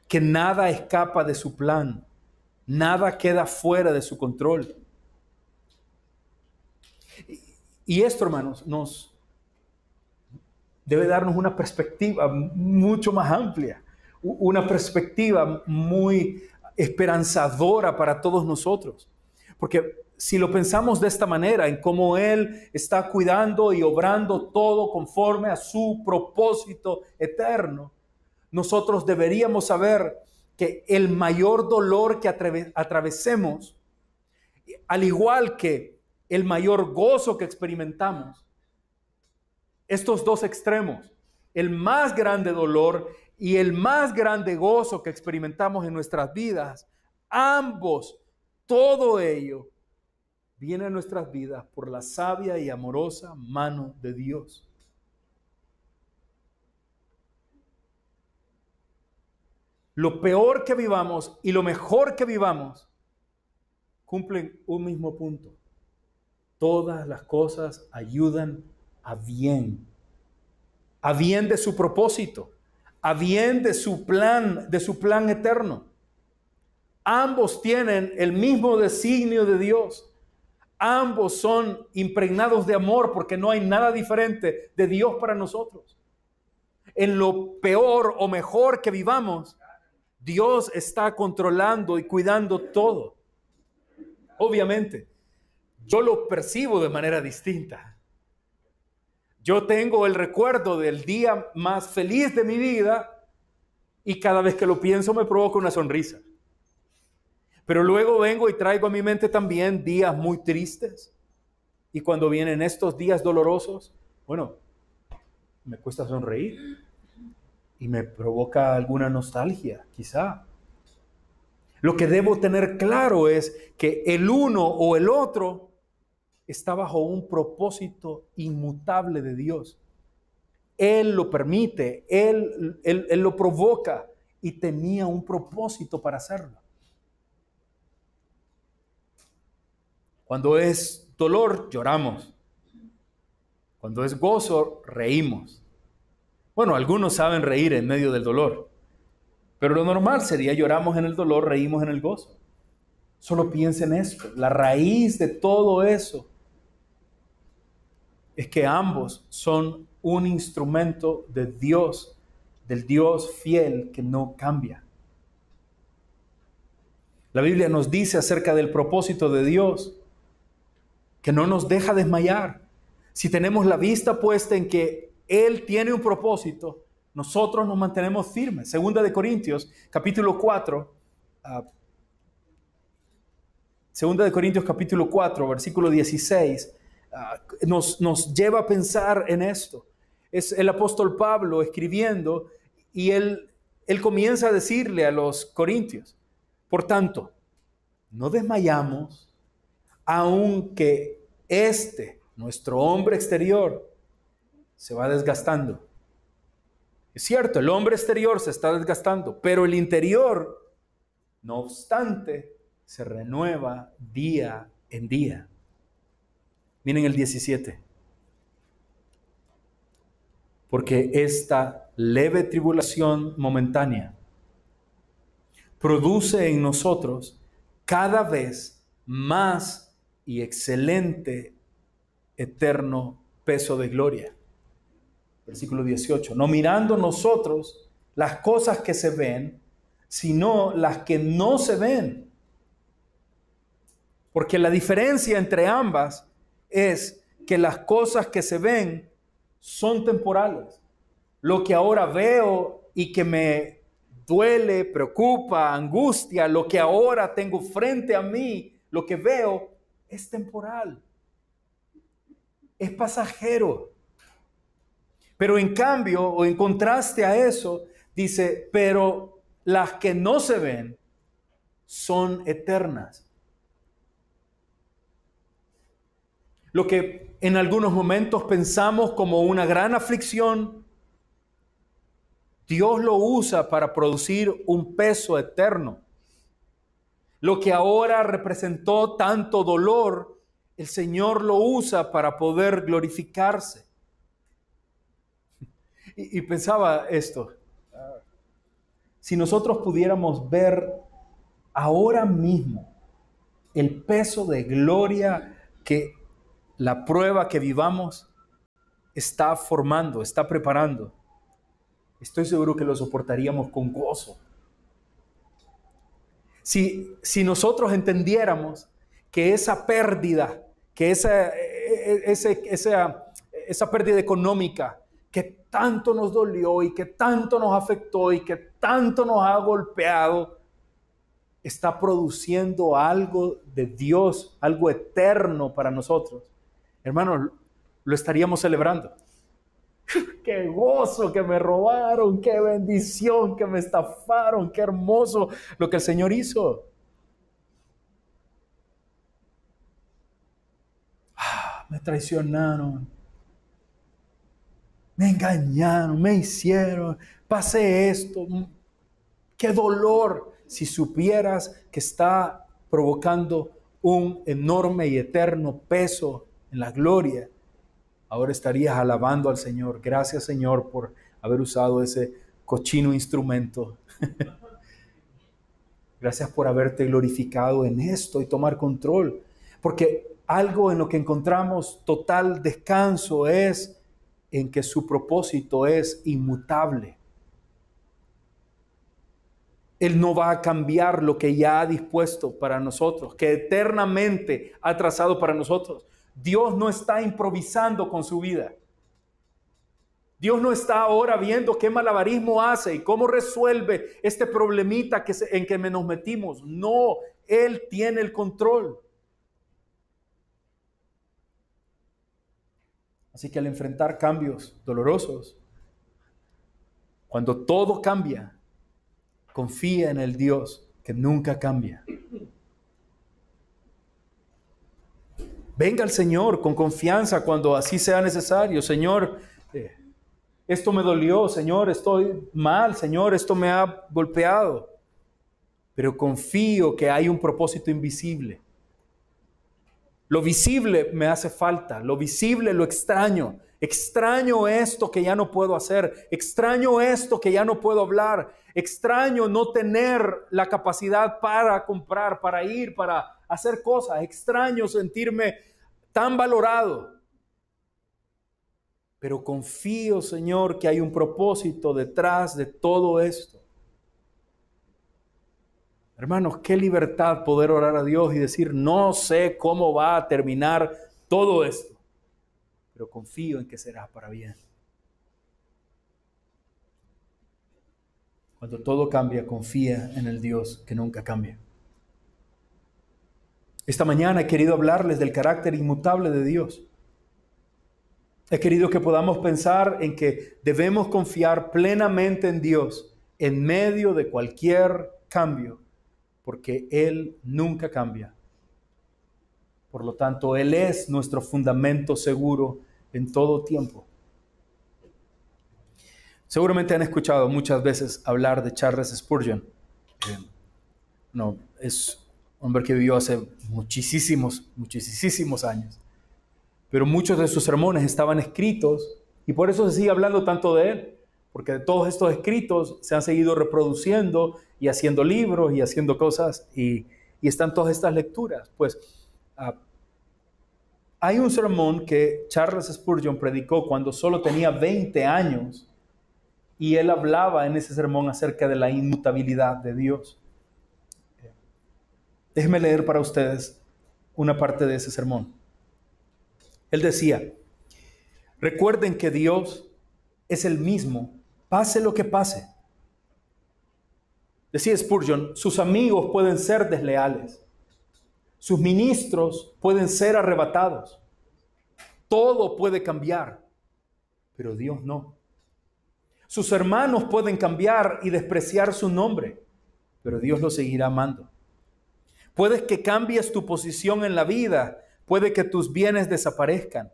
Que nada escapa de su plan, Nada queda fuera de su control. Y esto, hermanos, nos debe darnos una perspectiva mucho más amplia, una perspectiva muy esperanzadora para todos nosotros. Porque si lo pensamos de esta manera, en cómo Él está cuidando y obrando todo conforme a su propósito eterno, nosotros deberíamos saber que el mayor dolor que atravesemos, al igual que el mayor gozo que experimentamos, estos dos extremos, el más grande dolor y el más grande gozo que experimentamos en nuestras vidas, ambos, todo ello, viene a nuestras vidas por la sabia y amorosa mano de Dios. Lo peor que vivamos y lo mejor que vivamos cumplen un mismo punto. Todas las cosas ayudan a bien de su propósito, a bien de su plan eterno. Ambos tienen el mismo designio de Dios. Ambos son impregnados de amor porque no hay nada diferente de Dios para nosotros. En lo peor o mejor que vivamos, Dios está controlando y cuidando todo. Obviamente, yo lo percibo de manera distinta. Yo tengo el recuerdo del día más feliz de mi vida y cada vez que lo pienso me provoca una sonrisa. Pero luego vengo y traigo a mi mente también días muy tristes. Y cuando vienen estos días dolorosos, bueno, me cuesta sonreír y me provoca alguna nostalgia, quizá. Lo que debo tener claro es que el uno o el otro está bajo un propósito inmutable de Dios. Él lo permite, Él lo provoca y tenía un propósito para hacerlo. Cuando es dolor, lloramos. Cuando es gozo, reímos. Bueno, algunos saben reír en medio del dolor, pero lo normal sería lloramos en el dolor, reímos en el gozo. Solo piensen esto, la raíz de todo eso es que ambos son un instrumento de Dios, del Dios fiel que no cambia. La Biblia nos dice acerca del propósito de Dios que no nos deja desmayar. Si tenemos la vista puesta en que Él tiene un propósito, nosotros nos mantenemos firmes. Segunda de Corintios, capítulo 4, Segunda de Corintios, capítulo 4, versículo 16, nos lleva a pensar en esto. Es el apóstol Pablo escribiendo y él comienza a decirle a los corintios: por tanto, no desmayamos, aunque nuestro hombre exterior, se va desgastando. Es cierto, el hombre exterior se está desgastando, pero el interior, no obstante, se renueva día en día. Miren el 17. Porque esta leve tribulación momentánea produce en nosotros cada vez más y excelente eterno peso de gloria. Versículo 18. No mirando nosotros las cosas que se ven, sino las que no se ven. Porque la diferencia entre ambas es que las cosas que se ven son temporales. Lo que ahora veo y que me duele, preocupa, angustia, lo que ahora tengo frente a mí, lo que veo, es temporal. Es pasajero. Pero en cambio, o en contraste a eso, dice, pero las que no se ven son eternas. Lo que en algunos momentos pensamos como una gran aflicción, Dios lo usa para producir un peso eterno. Lo que ahora representó tanto dolor, el Señor lo usa para poder glorificarse. Y pensaba esto: si nosotros pudiéramos ver ahora mismo, el peso de gloria que la prueba que vivamos está formando, está preparando, estoy seguro que lo soportaríamos con gozo. Si nosotros entendiéramos que esa pérdida, que esa pérdida económica que tanto nos dolió y que tanto nos afectó y que tanto nos ha golpeado, está produciendo algo de Dios, algo eterno para nosotros, hermanos, lo estaríamos celebrando. ¡Qué gozo que me robaron! ¡Qué bendición que me estafaron! ¡Qué hermoso lo que el Señor hizo! Me traicionaron, me engañaron, me hicieron, pasé esto. ¡Qué dolor! Si supieras que está provocando un enorme y eterno peso en la gloria, ahora estarías alabando al Señor. Gracias, Señor, por haber usado ese cochino instrumento. Gracias por haberte glorificado en esto y tomar control. Porque algo en lo que encontramos total descanso es en que su propósito es inmutable. Él no va a cambiar lo que ya ha dispuesto para nosotros, que eternamente ha trazado para nosotros. Dios no está improvisando con su vida. Dios no está ahora viendo qué malabarismo hace y cómo resuelve este problemita en que nos metimos. No, Él tiene el control. Así que al enfrentar cambios dolorosos, cuando todo cambia, confía en el Dios que nunca cambia. Venga al Señor con confianza cuando así sea necesario. Señor, esto me dolió. Señor, estoy mal. Señor, esto me ha golpeado. Pero confío que hay un propósito invisible. Lo visible me hace falta. Lo visible lo extraño. Extraño esto que ya no puedo hacer. Extraño esto que ya no puedo hablar. Extraño no tener la capacidad para comprar, para ir, para hacer cosas. Extraño sentirme tan valorado. Pero confío, Señor, que hay un propósito detrás de todo esto. Hermanos, qué libertad poder orar a Dios y decir, no sé cómo va a terminar todo esto, pero confío en que será para bien. Cuando todo cambia, confía en el Dios que nunca cambia. Esta mañana he querido hablarles del carácter inmutable de Dios. He querido que podamos pensar en que debemos confiar plenamente en Dios en medio de cualquier cambio, porque Él nunca cambia. Por lo tanto, Él es nuestro fundamento seguro en todo tiempo. Seguramente han escuchado muchas veces hablar de Charles Spurgeon. Es un hombre que vivió hace muchísimos años. Pero muchos de sus sermones estaban escritos y por eso se sigue hablando tanto de él. Porque de todos estos escritos se han seguido reproduciendo y haciendo libros y haciendo cosas y están todas estas lecturas. Pues hay un sermón que Charles Spurgeon predicó cuando solo tenía 20 años y él hablaba en ese sermón acerca de la inmutabilidad de Dios. Déjenme leer para ustedes una parte de ese sermón. Él decía, recuerden que Dios es el mismo, pase lo que pase. Decía Spurgeon, sus amigos pueden ser desleales, sus ministros pueden ser arrebatados, todo puede cambiar, pero Dios no. Sus hermanos pueden cambiar y despreciar su nombre, pero Dios lo seguirá amando. Puede que cambies tu posición en la vida, puede que tus bienes desaparezcan,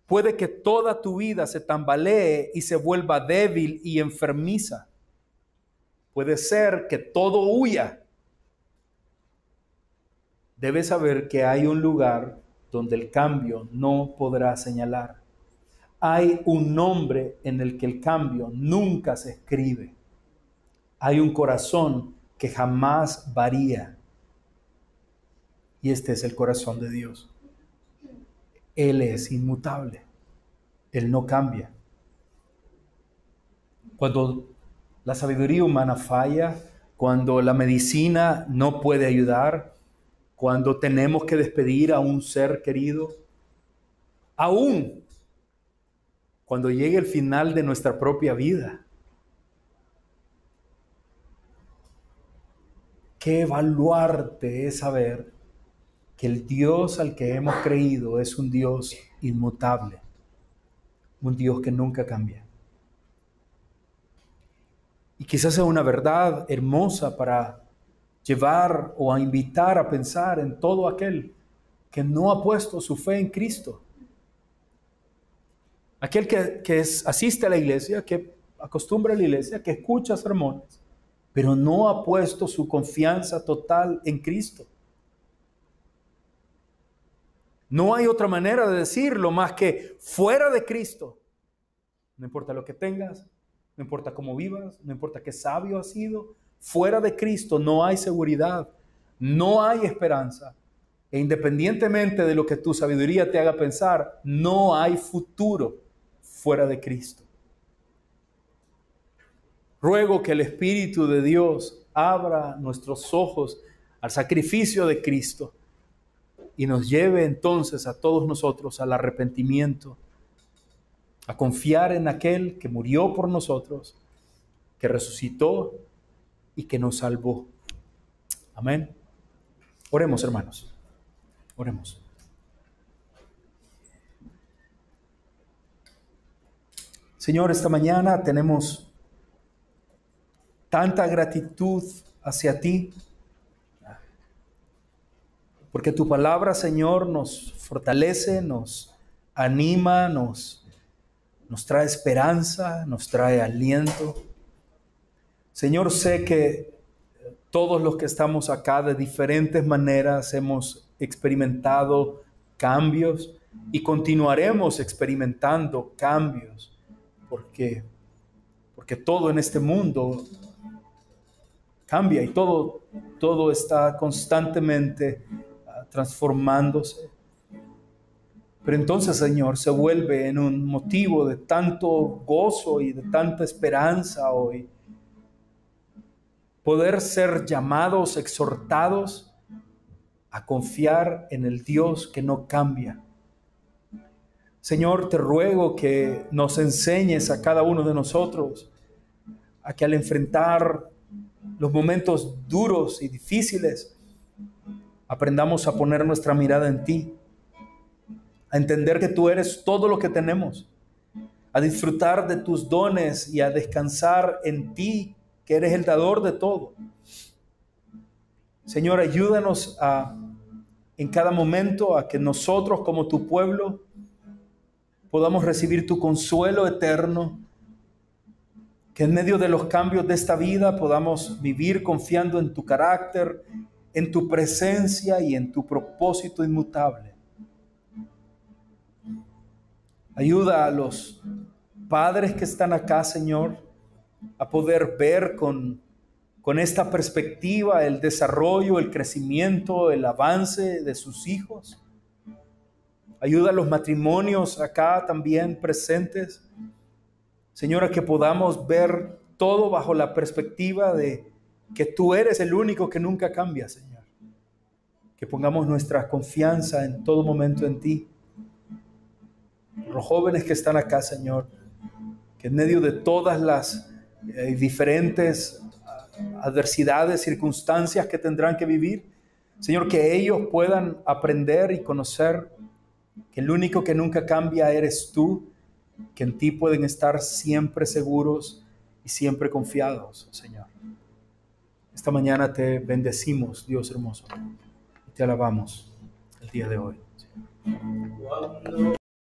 puede que toda tu vida se tambalee y se vuelva débil y enfermiza. Puede ser que todo huya. Debes saber que hay un lugar donde el cambio no podrá señalar. Hay un nombre en el que el cambio nunca se escribe. Hay un corazón que jamás varía. Y este es el corazón de Dios. Él es inmutable. Él no cambia. Cuando la sabiduría humana falla, cuando la medicina no puede ayudar, cuando tenemos que despedir a un ser querido, aún cuando llegue el final de nuestra propia vida, qué baluarte es saber que el Dios al que hemos creído es un Dios inmutable, un Dios que nunca cambia. Y quizás sea una verdad hermosa para llevar o a invitar a pensar en todo aquel que no ha puesto su fe en Cristo. Aquel que asiste a la iglesia, que acostumbra a la iglesia, que escucha sermones, pero no ha puesto su confianza total en Cristo. No hay otra manera de decirlo más que fuera de Cristo. No importa lo que tengas, no importa cómo vivas, no importa qué sabio has sido, fuera de Cristo no hay seguridad, no hay esperanza. E independientemente de lo que tu sabiduría te haga pensar, no hay futuro fuera de Cristo. Ruego que el Espíritu de Dios abra nuestros ojos al sacrificio de Cristo y nos lleve entonces a todos nosotros al arrepentimiento, a confiar en aquel que murió por nosotros, que resucitó y que nos salvó. Amén. Oremos, hermanos. Oremos. Señor, esta mañana tenemos tanta gratitud hacia ti, porque tu palabra, Señor, nos fortalece, nos anima, nos trae esperanza, nos trae aliento. Señor, sé que todos los que estamos acá de diferentes maneras hemos experimentado cambios y continuaremos experimentando cambios, porque todo en este mundo cambia y todo está constantemente transformándose. Pero entonces, Señor, se vuelve en un motivo de tanto gozo y de tanta esperanza hoy poder ser llamados, exhortados a confiar en el Dios que no cambia. Señor, te ruego que nos enseñes a cada uno de nosotros a que al enfrentar los momentos duros y difíciles, aprendamos a poner nuestra mirada en ti, a entender que tú eres todo lo que tenemos, a disfrutar de tus dones y a descansar en ti, que eres el dador de todo. Señor, ayúdanos en cada momento a que nosotros como tu pueblo podamos recibir tu consuelo eterno, que en medio de los cambios de esta vida podamos vivir confiando en tu carácter, en tu presencia y en tu propósito inmutable. Ayuda a los padres que están acá, Señor, a poder ver con esta perspectiva el desarrollo, el crecimiento, el avance de sus hijos. Ayuda a los matrimonios acá también presentes, Señor, a que podamos ver todo bajo la perspectiva de que tú eres el único que nunca cambia, Señor. Que pongamos nuestra confianza en todo momento en ti. Los jóvenes que están acá, Señor, que en medio de todas las diferentes adversidades, circunstancias que tendrán que vivir, Señor, que ellos puedan aprender y conocer que el único que nunca cambia eres tú, que en ti pueden estar siempre seguros y siempre confiados, Señor. Esta mañana te bendecimos, Dios hermoso, y te alabamos el día de hoy.